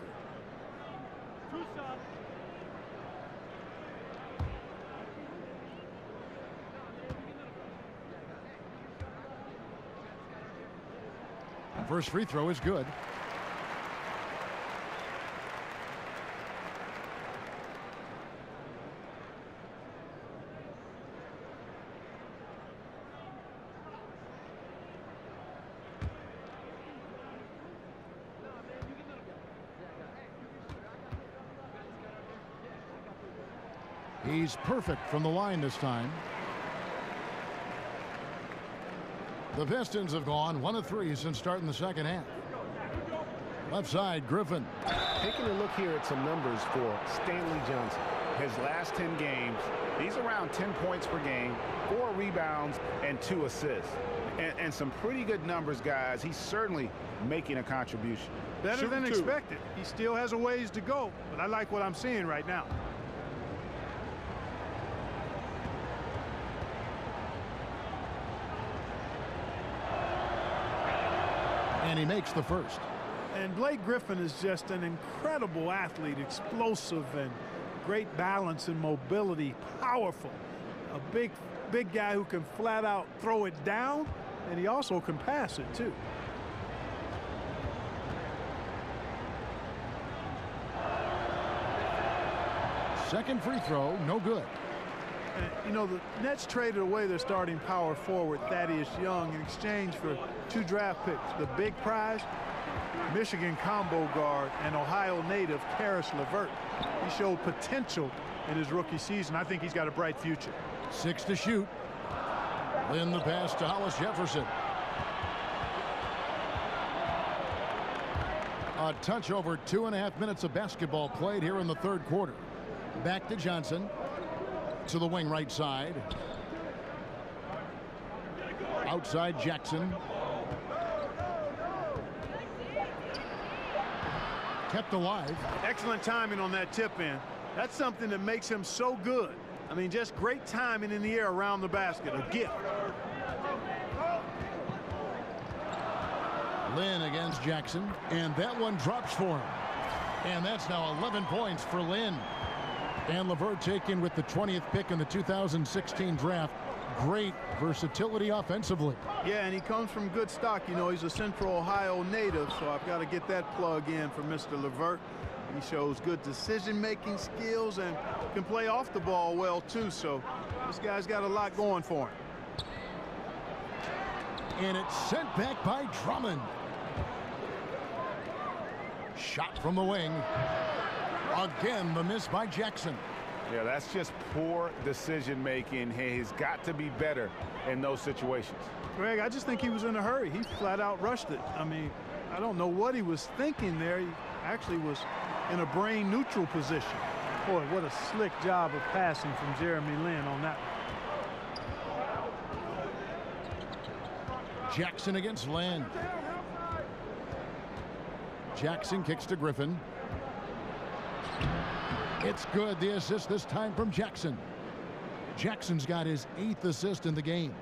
First free throw is good. He's perfect from the line this time. The Pistons have gone 1 of 3 since starting the second half. Left side, Griffin. Taking a look here at some numbers for Stanley Johnson. His last 10 games, he's around 10 points per game, 4 rebounds, and 2 assists. And some pretty good numbers, guys. He's certainly making a contribution. Better than expected. He still has a ways to go, but I like what I'm seeing right now. And he makes the first. And Blake Griffin is just an incredible athlete, explosive and great balance and mobility, powerful. A big guy who can flat out throw it down, and he also can pass it too. Second free throw, no good. You know, the Nets traded away their starting power forward, Thaddeus Young, in exchange for 2 draft picks. The big prize, Michigan combo guard and Ohio native Karis LeVert. He showed potential in his rookie season. I think he's got a bright future. 6 to shoot. Lynn the pass to Hollis Jefferson. A touch over 2.5 minutes of basketball played here in the third quarter. Back to Johnson. To the wing right side. Outside Jackson. Kept alive. Excellent timing on that tip in. That's something that makes him so good. I mean, just great timing in the air around the basket. A gift. Lynn against Jackson, and that one drops for him. And that's now 11 points for Lynn. And LeVert taken with the 20th pick in the 2016 draft. Great versatility offensively. Yeah, and he comes from good stock. You know, he's a Central Ohio native, so I've got to get that plug in for Mr. LeVert. He shows good decision-making skills and can play off the ball well, too. So this guy's got a lot going for him. And it's sent back by Drummond. Shot from the wing. Again, the miss by Jackson. Yeah, that's just poor decision making. He's got to be better in those situations. Greg, I just think he was in a hurry. He flat out rushed it. I mean, I don't know what he was thinking there. He actually was in a brain neutral position. Boy, what a slick job of passing from Jeremy Lin on that one. Jackson against Lin. Jackson kicks to Griffin. It's good. The assist this time from Jackson. Jackson's got his 8th assist in the game.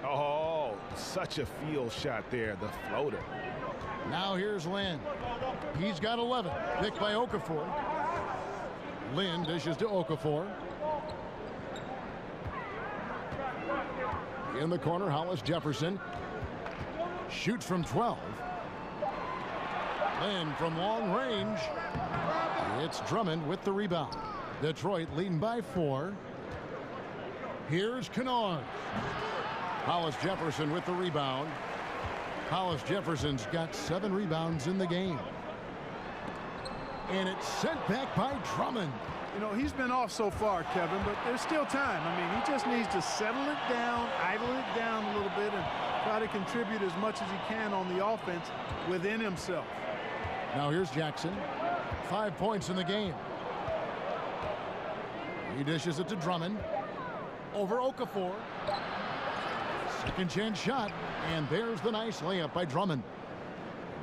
Oh, such a field shot there, the floater. Now here's Lin. He's got 11. Picked by Okafor. Lin dishes to Okafor. In the corner, Hollis Jefferson. Shoots from 12. Lin from long range. It's Drummond with the rebound. Detroit leading by 4. Here's Kennard. Hollis Jefferson with the rebound. Hollis Jefferson's got 7 rebounds in the game. And it's sent back by Drummond. You know, he's been off so far, Kevin, but there's still time. I mean, he just needs to settle it down, idle it down a little bit, and try to contribute as much as he can on the offense within himself. Now here's Jackson. 5 points in the game. He dishes it to Drummond. Over Okafor. Second chance shot. And there's the nice layup by Drummond.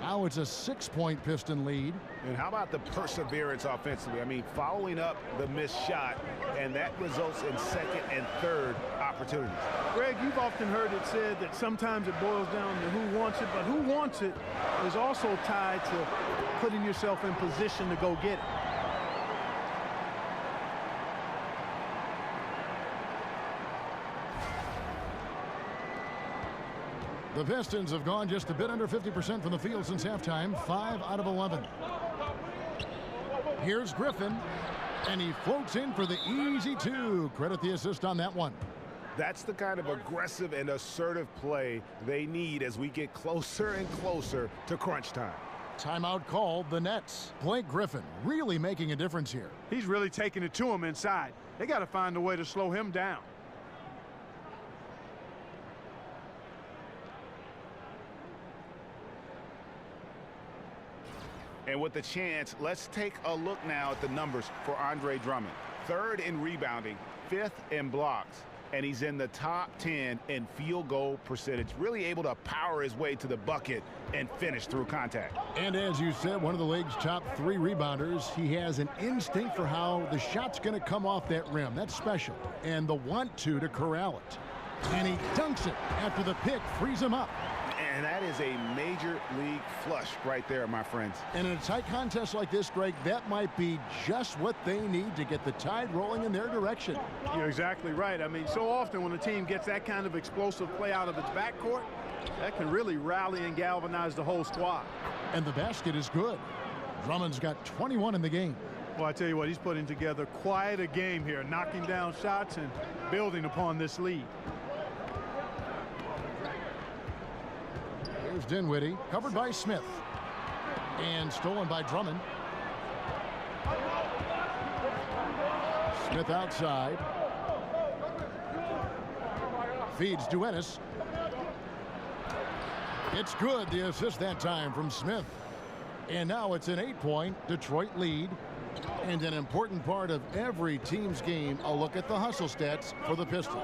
Now it's a 6-point Piston lead. And how about the perseverance offensively? I mean, following up the missed shot, and that results in second and third opportunities. Greg, you've often heard it said that sometimes it boils down to who wants it, but who wants it is also tied to putting yourself in position to go get it. The Pistons have gone just a bit under 50% from the field since halftime. 5 out of 11. Here's Griffin, and he floats in for the easy 2. Credit the assist on that one. That's the kind of aggressive and assertive play they need as we get closer and closer to crunch time. Timeout called, the Nets. Blake Griffin really making a difference here. He's really taking it to him inside. They got to find a way to slow him down. And with the chance, let's take a look now at the numbers for Andre Drummond. 3rd in rebounding, 5th in blocks, and he's in the top 10 in field goal percentage. Really able to power his way to the bucket and finish through contact. And as you said, one of the league's top 3 rebounders. He has an instinct for how the shot's going to come off that rim. That's special. And the want-to corral it. And he dunks it after the pick frees him up. And that is a major league flush right there, my friends. And in a tight contest like this, Greg, that might be just what they need to get the tide rolling in their direction. You're exactly right. I mean, so often when a team gets that kind of explosive play out of its backcourt, that can really rally and galvanize the whole squad. And the basket is good. Drummond's got 21 in the game. Well, I tell you what, he's putting together quite a game here, knocking down shots and building upon this lead. Here's Dinwiddie, covered by Smith. And stolen by Drummond. Smith outside. Feeds to Ennis. It's good, the assist that time from Smith. And now it's an 8-point Detroit lead. And an important part of every team's game, a look at the hustle stats for the Pistons.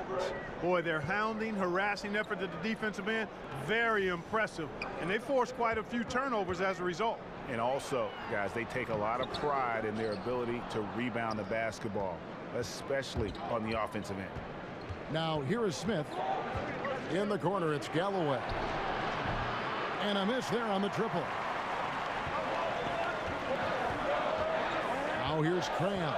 Boy, their hounding, harassing effort at the defensive end, very impressive. And they forced quite a few turnovers as a result. And also, guys, they take a lot of pride in their ability to rebound the basketball. especially on the offensive end. Now here is Smith. In the corner, it's Galloway. And a miss there on the triple. Now here's Cram.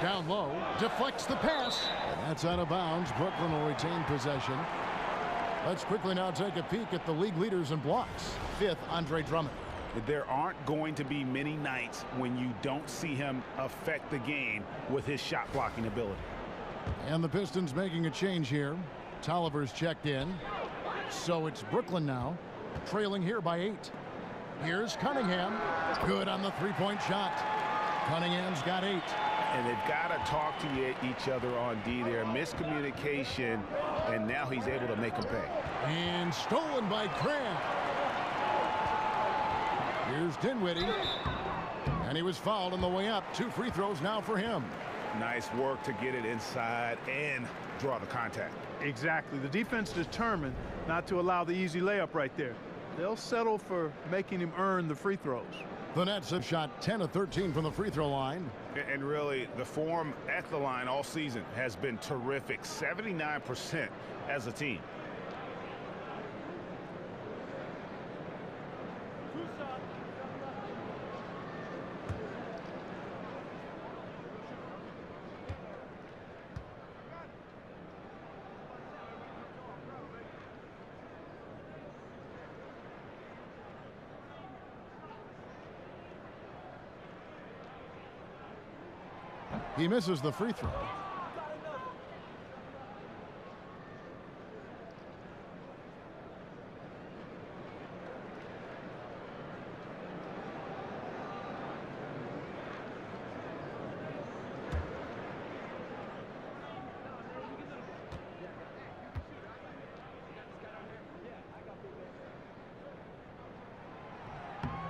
Down low, deflects the pass. And that's out of bounds. Brooklyn will retain possession. Let's quickly now take a peek at the league leaders in blocks. 5th, Andre Drummond. There aren't going to be many nights when you don't see him affect the game with his shot blocking ability. And the Pistons making a change here. Tolliver's checked in. So it's Brooklyn now, trailing here by 8. Here's Cunningham. Good on the three-point shot. Cunningham's got 8. And they've got to talk to each other on D there. Miscommunication, and now he's able to make them pay. And stolen by Cram. Here's Dinwiddie. And he was fouled on the way up. 2 free throws now for him. Nice work to get it inside and draw the contact. Exactly. The defense determined not to allow the easy layup right there. They'll settle for making him earn the free throws. The Nets have shot 10 of 13 from the free throw line. And really, the form at the line all season has been terrific. 79% as a team. He misses the free throw.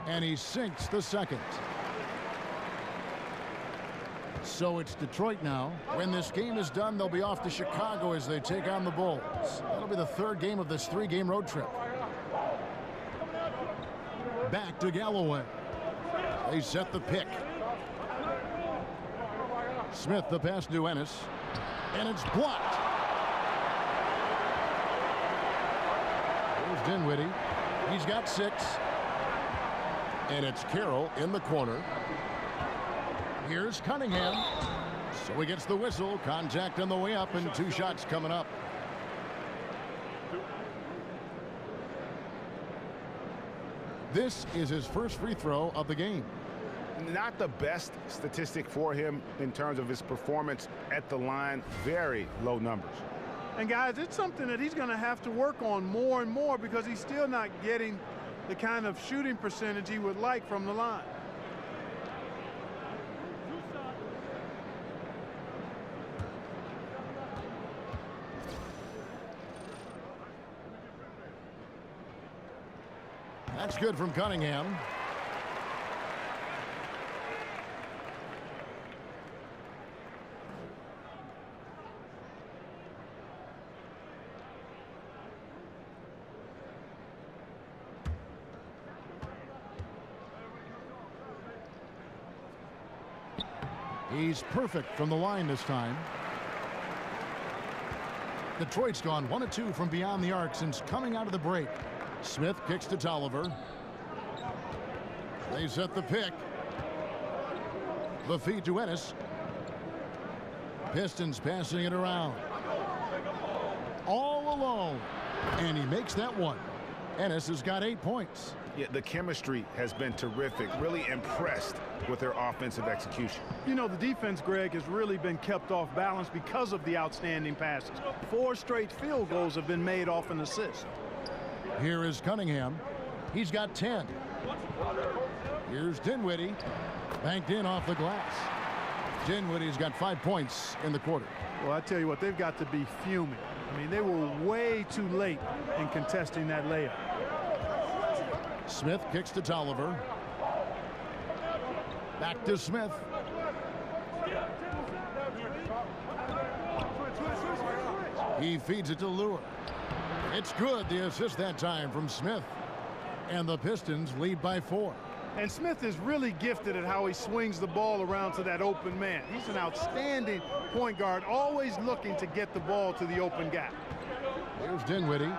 And he sinks the second. So it's Detroit now. When this game is done, they'll be off to Chicago as they take on the Bulls. That'll be the 3rd game of this 3-game road trip. Back to Galloway. They set the pick. Smith the pass to Ennis. And it's blocked. Here's Dinwiddie. He's got 6. And it's Carroll in the corner. Here's Cunningham. So he gets the whistle. Contact on the way up and 2 shots coming up. This is his first free throw of the game. Not the best statistic for him in terms of his performance at the line. Very low numbers. And guys, it's something that he's going to have to work on more and more because he's still not getting the kind of shooting percentage he would like from the line. That's good from Cunningham. He's perfect from the line this time. Detroit's gone 1 of 2 from beyond the arc since coming out of the break. Smith kicks to Tolliver. They set the pick. The feed to Ennis. Pistons passing it around. All alone. And he makes that one. Ennis has got 8 points. Yeah, the chemistry has been terrific. Really impressed with their offensive execution. You know, the defense, Greg, has really been kept off balance because of the outstanding passes. 4 straight field goals have been made off an assist. Here is Cunningham. He's got 10. Here's Dinwiddie. Banked in off the glass. Dinwiddie's got 5 points in the quarter. Well, I tell you what, they've got to be fuming. I mean, they were way too late in contesting that layup. Smith kicks to Tolliver. Back to Smith. He feeds it to Lure. It's good. The assist that time from Smith. And the Pistons lead by 4. And Smith is really gifted at how he swings the ball around to that open man. He's an outstanding point guard, always looking to get the ball to the open gap. Here's Dinwiddie.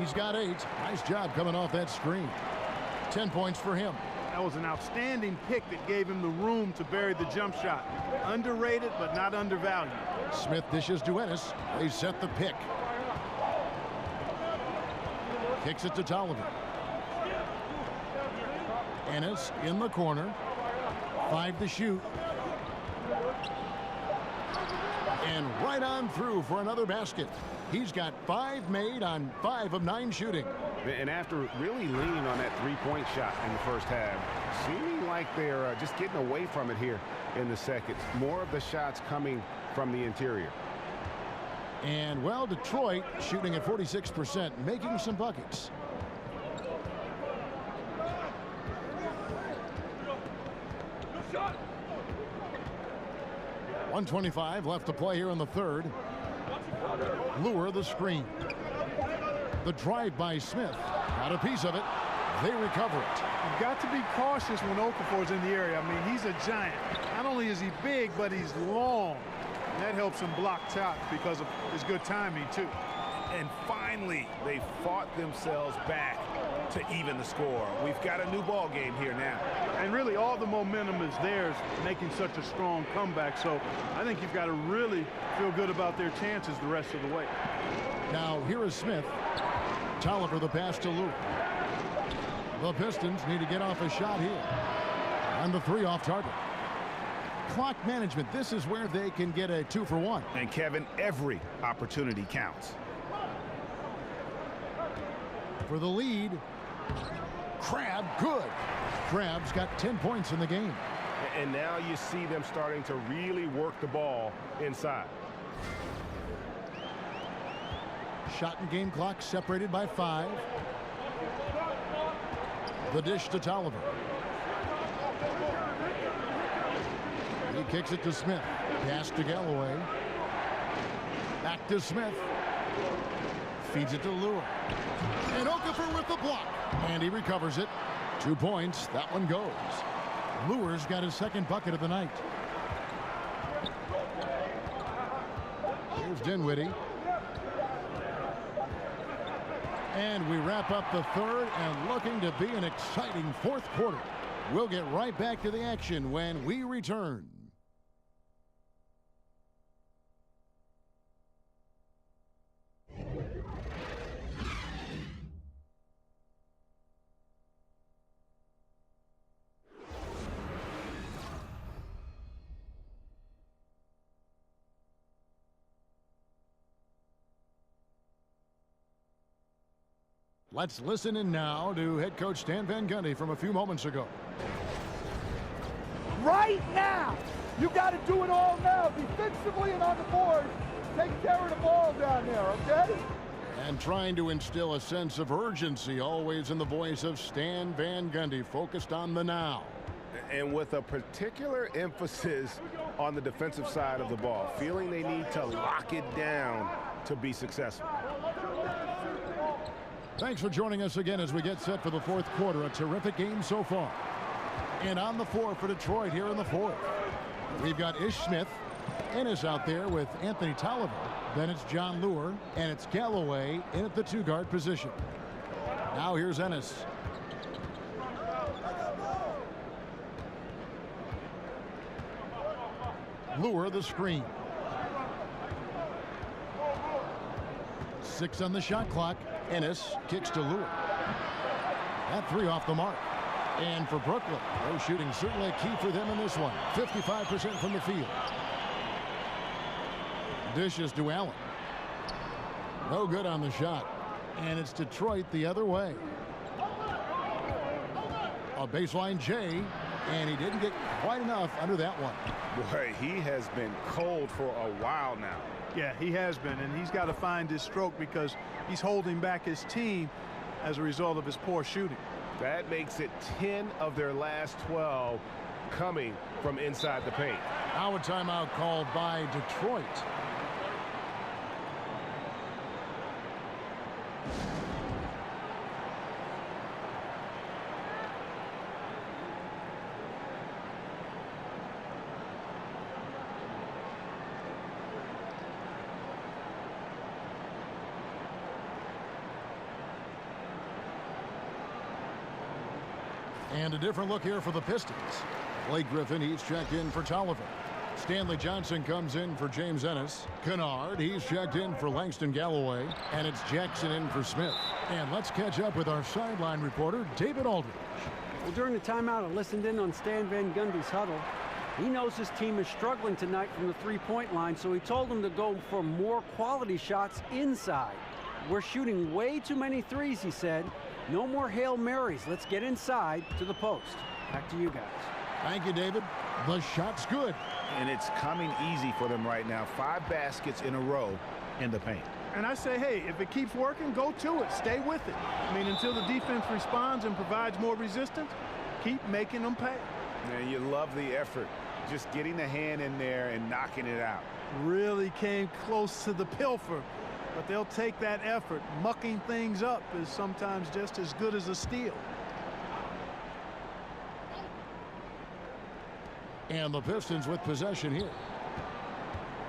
He's got 8. Nice job coming off that screen. 10 points for him. That was an outstanding pick that gave him the room to bury the jump shot. Underrated, but not undervalued. Smith dishes to Ennis. They set the pick. Kicks it to Tolliver. Ennis in the corner. 5 to shoot. And right on through for another basket. He's got 5 made on 5 of 9 shooting. And after really leaning on that three-point shot in the first half, seeming like they're just getting away from it here in the second. More of the shots coming from the interior. And, well, Detroit shooting at 46%, making some buckets. .125 left to play here in the third. Lure the screen. The drive by Smith. Got a piece of it. They recover it. You've got to be cautious when Okafor's in the area. I mean, he's a giant. Not only is he big, but he's long. And that helps him block shots because of his good timing, too. And finally, they fought themselves back to even the score. We've got a new ball game here now. And really, all the momentum is theirs, making such a strong comeback. So I think you've got to really feel good about their chances the rest of the way. Now, here is Smith. Tolliver the pass to Luke. The Pistons need to get off a shot here. And the 3 off target. Clock management. This is where they can get a 2-for-1. And Kevin, every opportunity counts. For the lead. Crabbe, good. Crabbe's got 10 points in the game. And now you see them starting to really work the ball inside. Shot and game clock separated by 5. The dish to Tolliver. He kicks it to Smith. Pass to Galloway. Back to Smith. Feeds it to Lure. And Okafor with the block. And he recovers it. 2 points. That one goes. Lure's got his second bucket of the night. Here's Dinwiddie. And we wrap up the third and looking to be an exciting fourth quarter. We'll get right back to the action when we return. Let's listen in now to head coach Stan Van Gundy from a few moments ago. Right now, you got to do it all now, defensively and on the board. Take care of the ball down there, okay? And trying to instill a sense of urgency, always in the voice of Stan Van Gundy, focused on the now. And with a particular emphasis on the defensive side of the ball, feeling they need to lock it down to be successful. Thanks for joining us again as we get set for the fourth quarter. A terrific game so far. And on the floor for Detroit here in the fourth, we've got Ish Smith. Ennis out there with Anthony Tolliver. Then it's John Lure, and it's Galloway in at the 2-guard position. Now here's Ennis. Lure the screen. 6 on the shot clock. Ennis kicks to Lure. That 3 off the mark. And for Brooklyn, their shooting certainly a key for them in this one. 55% from the field. Dishes to Allen. No good on the shot. And it's Detroit the other way. A baseline J, and he didn't get quite enough under that one. Boy, he has been cold for a while now. Yeah, he has been, and he's got to find his stroke because he's holding back his team as a result of his poor shooting. That makes it 10 of their last 12 coming from inside the paint. Now a timeout called by Detroit. And a different look here for the Pistons. Blake Griffin, he's checked in for Tolliver. Stanley Johnson comes in for James Ennis. Kennard, he's checked in for Langston Galloway. And it's Jackson in for Smith. And let's catch up with our sideline reporter, David Aldridge. Well, during the timeout, I listened in on Stan Van Gundy's huddle. He knows his team is struggling tonight from the three-point line, so he told them to go for more quality shots inside. We're shooting way too many threes, he said. No more Hail Marys. Let's get inside to the post. Back to you guys. Thank you, David. The shot's good. And it's coming easy for them right now. 5 baskets in a row in the paint. And I say, hey, if it keeps working, go to it. Stay with it. I mean, until the defense responds and provides more resistance, keep making them pay. Man, you love the effort. Just getting the hand in there and knocking it out. Really came close to the pilfer, but they'll take that effort. Mucking things up is sometimes just as good as a steal. And the Pistons with possession here.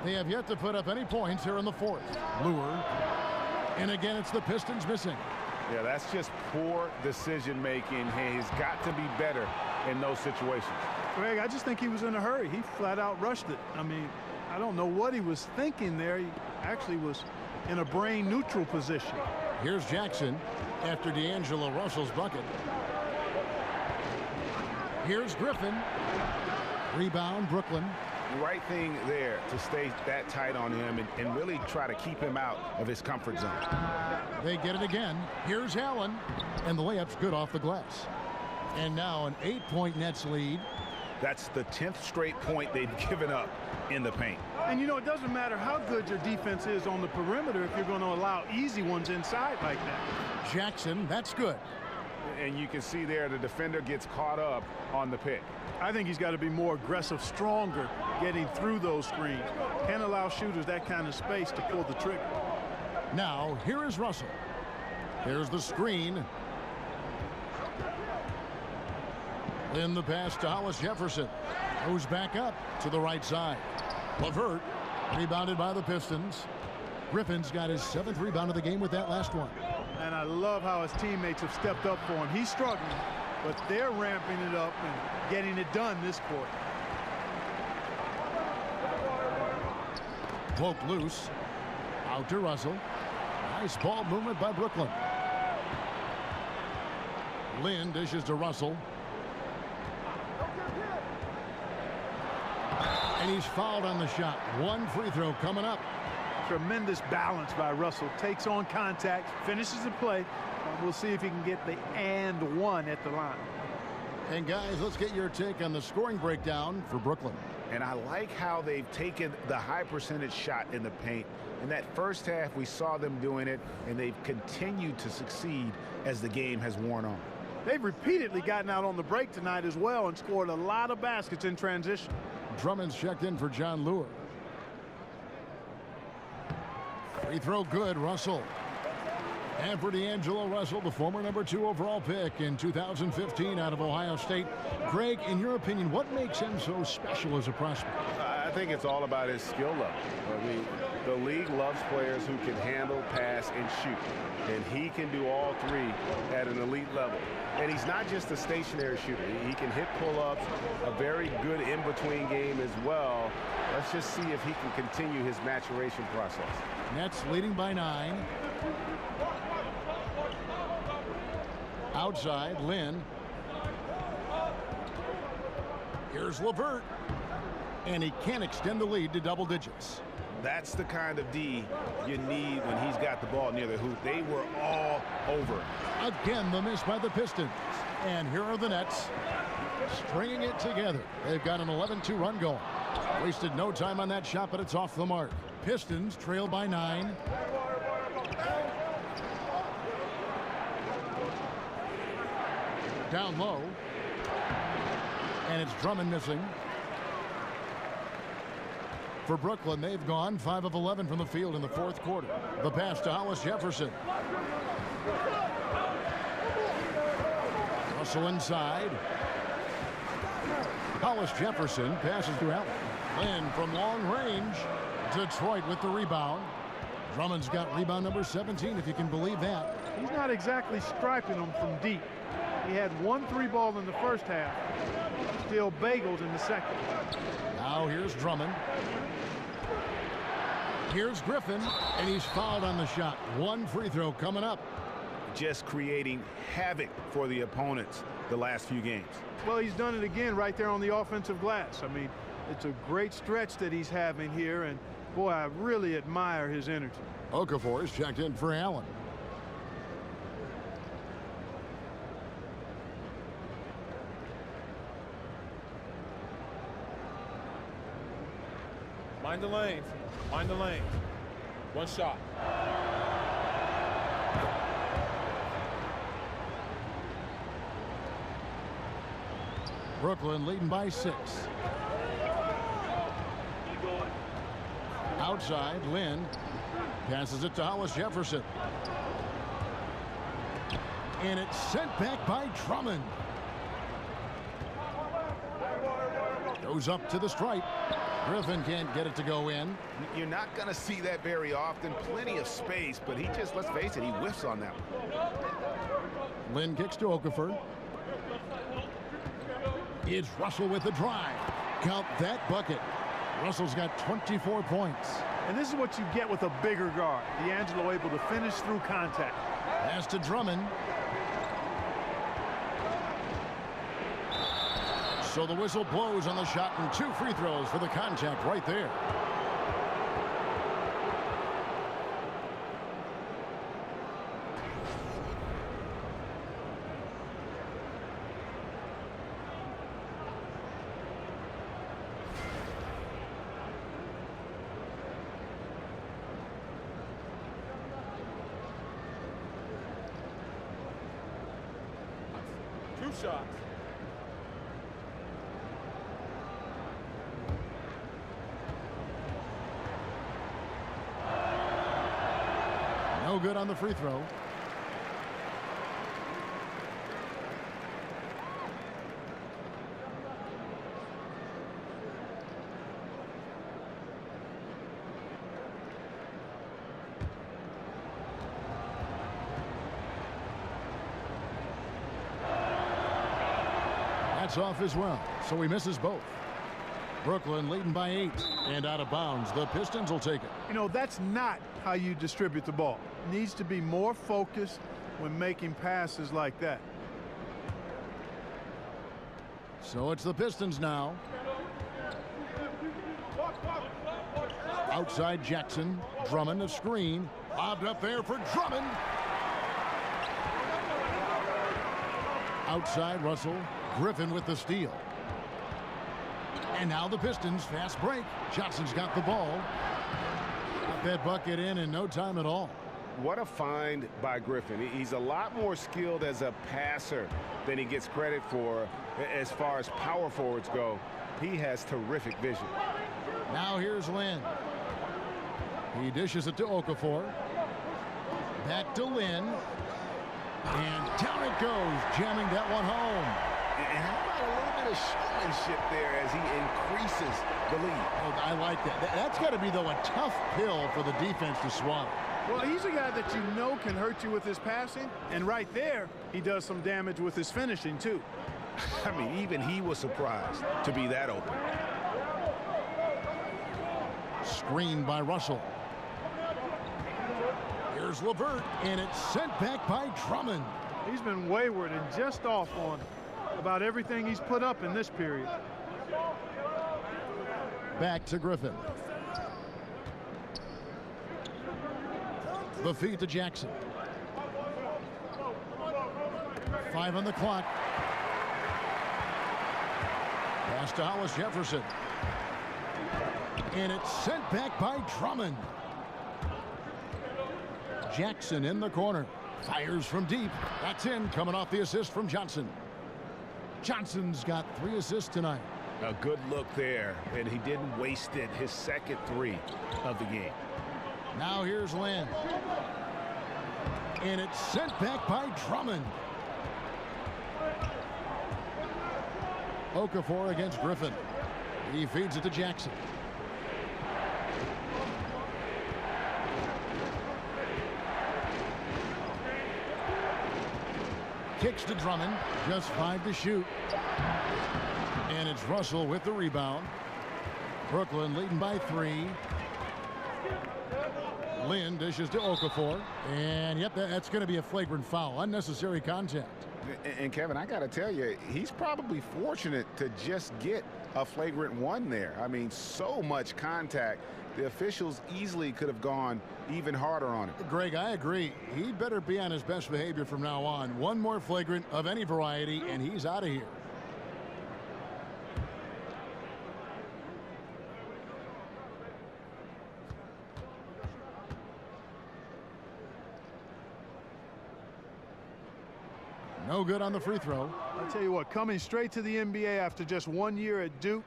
They have yet to put up any points here in the fourth. Lure. And again, it's the Pistons missing. Yeah, that's just poor decision making. He's got to be better in those situations. Greg, I just think he was in a hurry. He flat out rushed it. I mean, I don't know what he was thinking there. He actually was in a brain neutral position. Here's Jackson after D'Angelo Russell's bucket. Here's Griffin. Rebound, Brooklyn. Right thing there to stay that tight on him and really try to keep him out of his comfort zone. They get it again. Here's Allen. And the layup's good off the glass. And now an 8-point Nets lead. That's the 10th straight point they've given up in the paint. And, you know, it doesn't matter how good your defense is on the perimeter if you're going to allow easy ones inside like that. Jackson, that's good. And you can see there the defender gets caught up on the pick. I think he's got to be more aggressive, stronger, getting through those screens. Can't allow shooters that kind of space to pull the trigger. Now, here is Russell. Here's the screen. In the pass to Hollis Jefferson. Moves back up to the right side. LeVert, rebounded by the Pistons. Griffin's got his 7th rebound of the game with that last one. And I love how his teammates have stepped up for him. He's struggling, but they're ramping it up and getting it done this quarter. Poked loose. Out to Russell. Nice ball movement by Brooklyn. Lynn dishes to Russell. And he's fouled on the shot. 1 free throw coming up. Tremendous balance by Russell. Takes on contact, finishes the play. We'll see if he can get the and one at the line. And guys, let's get your take on the scoring breakdown for Brooklyn. And I like how they've taken the high percentage shot in the paint. In that first half, we saw them doing it, and they've continued to succeed as the game has worn on. They've repeatedly gotten out on the break tonight as well and scored a lot of baskets in transition. Drummond's checked in for John Lure. Free throw good, Russell. And for D'Angelo Russell, the former #2 overall pick in 2015 out of Ohio State. Greg, in your opinion, what makes him so special as a prospect? I think it's all about his skill level. I mean, the league loves players who can handle, pass, and shoot. And he can do all 3 at an elite level. And he's not just a stationary shooter. He can hit pull-ups, a very good in-between game as well. Let's just see if he can continue his maturation process. Nets leading by 9. Outside, Lynn. Here's LeVert. And he can't extend the lead to double digits. That's the kind of D you need when he's got the ball near the hoop. They were all over. Again, the miss by the Pistons. And here are the Nets stringing it together. They've got an 11-2 run going. Wasted no time on that shot, but it's off the mark. Pistons trail by 9. Down low. And it's Drummond missing. For Brooklyn, they've gone 5 of 11 from the field in the 4th quarter. The pass to Hollis Jefferson. Russell inside. Hollis Jefferson passes to Allen. Lynn from long range. Detroit with the rebound. Drummond's got rebound number 17, if you can believe that. He's not exactly striping them from deep. He had 1 3-ball in the first half, still bagels in the second. Now here's Drummond. Here's Griffin, and he's fouled on the shot. 1 free throw coming up. Just creating havoc for the opponents the last few games. Well, he's done it again right there on the offensive glass. I mean, it's a great stretch that he's having here, and boy, I really admire his energy. Okafor is checked in for Allen. Mind the lanes. Mind the lanes. 1 shot. Brooklyn leading by 6. Outside, Lynn passes it to Hollis Jefferson. And it's sent back by Drummond. Goes up to the stripe. Griffin can't get it to go in. You're not going to see that very often. Plenty of space, but he just, let's face it, he whiffs on that one. Lynn kicks to Okafor. It's Russell with the drive. Count that bucket. Russell's got 24 points. And this is what you get with a bigger guard. D'Angelo able to finish through contact. Pass to Drummond. So the whistle blows on the shot, and 2 free throws for the contact right there. Two shots. No good on the free throw. That's off as well, so he misses both. Brooklyn leading by 8 and out of bounds. The Pistons will take it. You know, that's not how you distribute the ball. Needs to be more focused when making passes like that. So it's the Pistons now. Outside Jackson. Drummond a screen. Lobbed up there for Drummond. Outside Russell. Griffin with the steal. And now the Pistons fast break. Johnson's got the ball. Got that bucket in no time at all. What a find by Griffin. He's a lot more skilled as a passer than he gets credit for as far as power forwards go. He has terrific vision. Now here's Lynn. He dishes it to Okafor. Back to Lynn. And down it goes, jamming that one home. And how about a little bit of showmanship there as he increases the lead? Oh, I like that. That's got to be, though, a tough pill for the defense to swallow. Well, he's a guy that you know can hurt you with his passing. And right there, he does some damage with his finishing, too. I mean, even he was surprised to be that open. Screened by Russell. Here's LeVert, and it's sent back by Drummond. He's been wayward and just off on about everything he's put up in this period. Back to Griffin. The feed to Jackson. 5 on the clock. Pass to Hollis Jefferson. And it's sent back by Drummond. Jackson in the corner. Fires from deep. That's in, coming off the assist from Johnson. Johnson's got 3 assists tonight. A good look there, and he didn't waste it. His second 3 of the game. Now here's Lynn. And it's sent back by Drummond. Okafor against Griffin. He feeds it to Jackson. Kicks to Drummond. Just 5 to shoot. And it's Russell with the rebound. Brooklyn leading by 3. Lynn dishes to Okafor. And, yep, that's going to be a flagrant foul. Unnecessary contact. And Kevin, I got to tell you, he's probably fortunate to just get a flagrant 1 there. I mean, so much contact. The officials easily could have gone even harder on it. Greg, I agree. He'd better be on his best behavior from now on. One more flagrant of any variety, and he's out of here. No good on the free throw. I'll tell you what, coming straight to the NBA after just 1 year at Duke,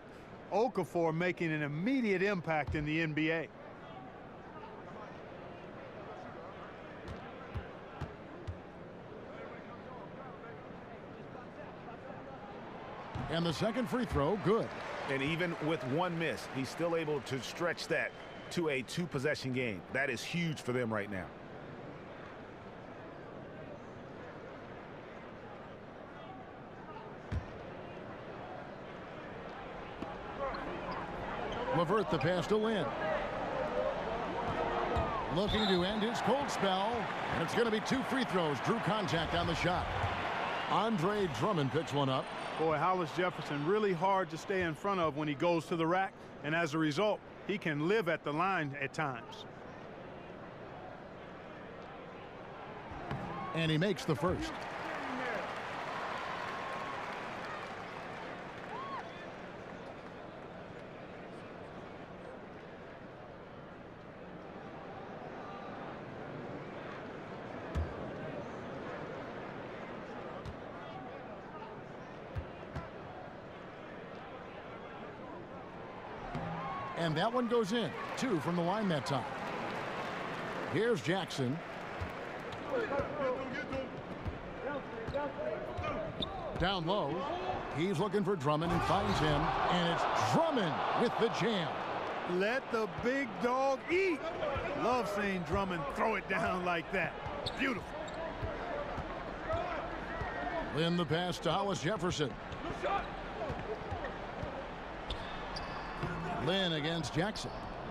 Okafor making an immediate impact in the NBA. And the second free throw, good. And even with 1 miss, he's still able to stretch that to a 2-possession game. That is huge for them right now. LeVert the pass to Lynn. Looking to end his cold spell. And it's going to be 2 free throws. Drew contact on the shot. Andre Drummond picks one up. Boy, Hollis Jefferson really hard to stay in front of when he goes to the rack. And as a result, he can live at the line at times. And he makes the first. And that one goes in. 2 from the line that time. Here's Jackson. Down low. He's looking for Drummond and finds him. And it's Drummond with the jam. Let the big dog eat. Love seeing Drummond throw it down like that. Beautiful. Lynn the pass to Hollis Jefferson. Lynn against Jackson.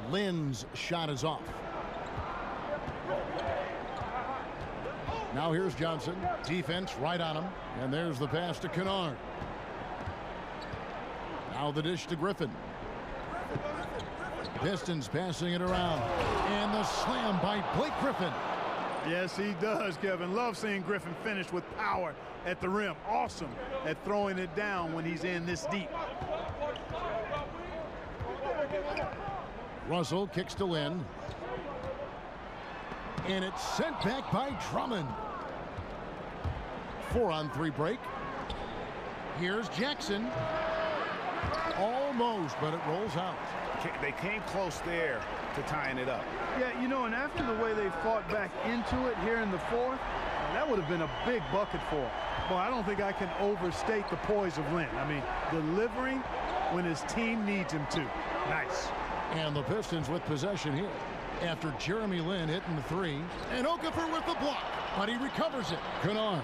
Lynn's shot is off. Now here's Johnson. Defense right on him. And there's the pass to Kennard. Now the dish to Griffin. Pistons passing it around. And the slam by Blake Griffin. Yes, he does, Kevin. Love seeing Griffin finish with power at the rim. Awesome at throwing it down when he's in this deep. Russell kicks to Lynn. And it's sent back by Drummond. 4-on-3 break. Here's Jackson. Almost, but it rolls out. They came close there to tying it up. Yeah, you know, and after the way they fought back into it here in the 4th, that would have been a big bucket for him. Well, I don't think I can overstate the poise of Lynn. I mean, delivering when his team needs him to. Nice. And the Pistons with possession here after Jeremy Lin hitting the 3. And Okafor with the block, but he recovers it. Kennard.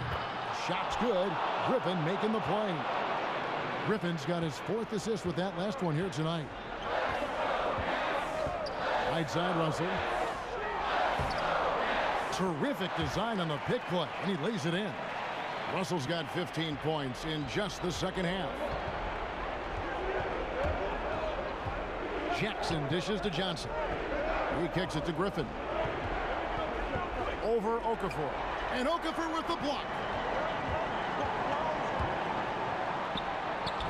Shot's good. Griffin making the play. Griffin's got his 4th assist with that last one here tonight. Right side Russell. Terrific design on the pick play, and he lays it in. Russell's got 15 points in just the second half. Jackson dishes to Johnson. He kicks it to Griffin. Over Okafor. And Okafor with the block.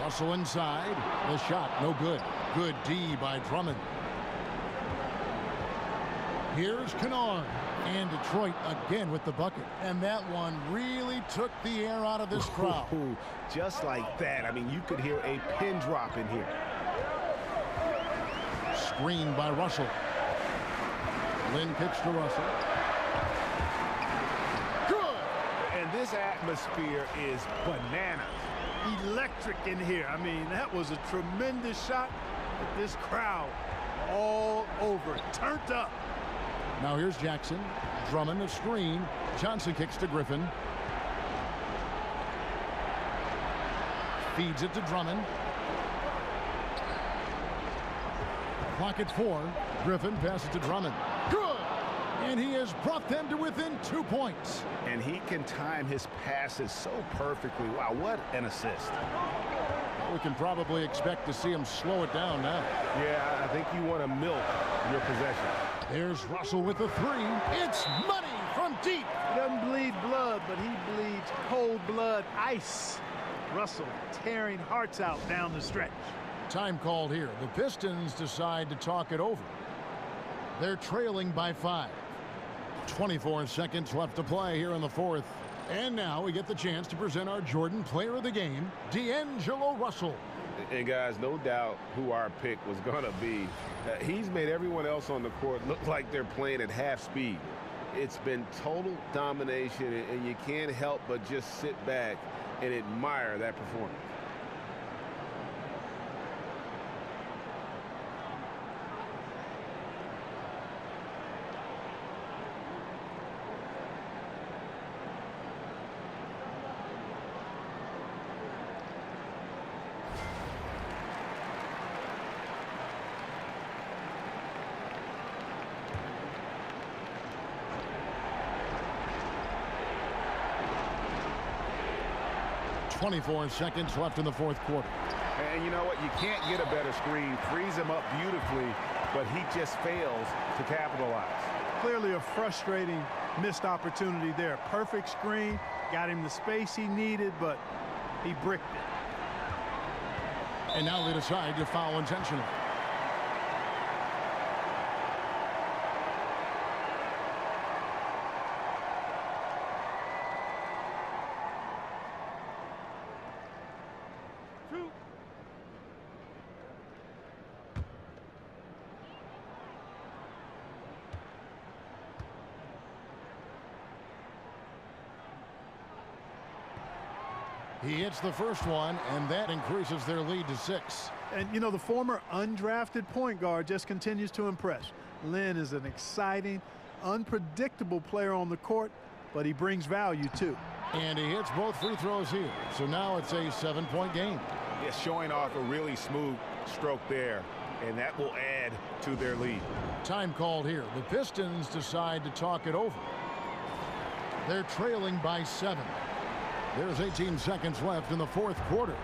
Russell inside. The shot, no good. Good D by Drummond. Here's Kennard. And Detroit again with the bucket. And that one really took the air out of this crowd. Just like that. I mean, you could hear a pin drop in here. Screen by Russell. Lynn kicks to Russell. Good! And this atmosphere is bananas. Electric in here. I mean, that was a tremendous shot. But this crowd all over, turned up. Now here's Jackson. Drummond a screen. Johnson kicks to Griffin. Feeds it to Drummond. Clock at 4. Griffin passes to Drummond. Good! And he has brought them to within 2 points. And he can time his passes so perfectly. Wow, what an assist. We can probably expect to see him slow it down now. Yeah, I think you want to milk your possession. There's Russell with the 3. It's money from deep. He doesn't bleed blood, but he bleeds cold blood ice. Russell tearing hearts out down the stretch. Time called here. The Pistons decide to talk it over. They're trailing by 5. 24 seconds left to play here in the fourth. And now we get the chance to present our Jordan Player of the Game, D'Angelo Russell. And guys, no doubt who our pick was going to be. He's made everyone else on the court look like they're playing at half speed. It's been total domination, and you can't help but just sit back and admire that performance. .24 seconds left in the fourth quarter. And you know what? You can't get a better screen. Frees him up beautifully, but he just fails to capitalize. Clearly a frustrating missed opportunity there. Perfect screen, got him the space he needed, but he bricked it. And now they decide to foul intentionally. He hits the first one, and that increases their lead to 6. And, you know, the former undrafted point guard just continues to impress. Lynn is an exciting, unpredictable player on the court, but he brings value, too. And he hits both free throws here. So now it's a 7-point game. Yeah, showing off a really smooth stroke there, and that will add to their lead. Time called here. The Pistons decide to talk it over. They're trailing by 7. There's 18 seconds left in the fourth quarter.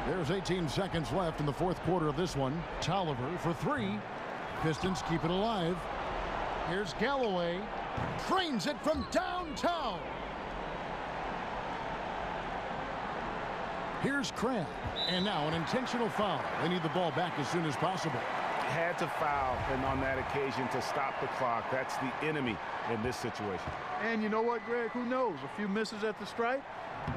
There's 18 seconds left in the fourth quarter of this one. Tolliver for 3. Pistons keep it alive. Here's Galloway. Trains it from downtown. Here's Cram. And now an intentional foul. They need the ball back as soon as possible. Had to foul, and on that occasion to stop the clock. That's the enemy in this situation. And you know what, Greg? Who knows? A few misses at the stripe,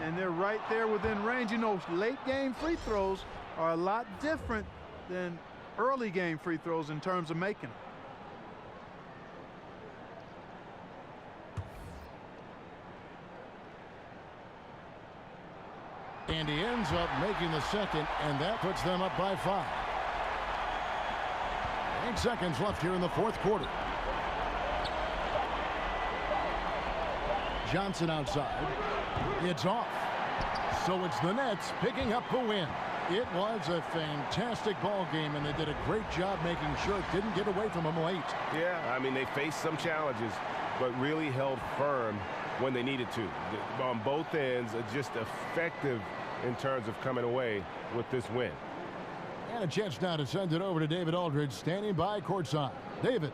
and they're right there within range. You know, late game free throws are a lot different than early game free throws in terms of making them. And he ends up making the second, and that puts them up by 5. 8 seconds left here in the fourth quarter. Johnson outside. It's off. So it's the Nets picking up the win. It was a fantastic ball game, and they did a great job making sure it didn't get away from them late. Yeah, I mean, they faced some challenges, but really held firm when they needed to. On both ends, just effective in terms of coming away with this win. And a chance now to send it over to David Aldridge, standing by courtside. David.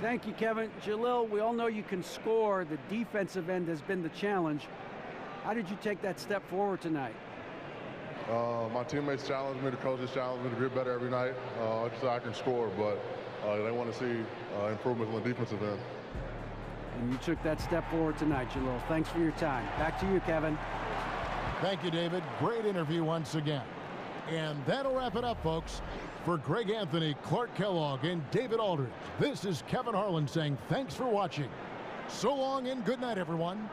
Thank you, Kevin. Jalil, we all know you can score. The defensive end has been the challenge. How did you take that step forward tonight? My teammates challenged me, the coaches challenged me to get better every night so I can score, but they want to see improvements on the defensive end. And you took that step forward tonight, Jalil. Thanks for your time. Back to you, Kevin. Thank you, David. Great interview once again. And that'll wrap it up, folks. For Greg Anthony, Clark Kellogg, and David Aldridge, this is Kevin Harlan saying thanks for watching. So long and good night, everyone.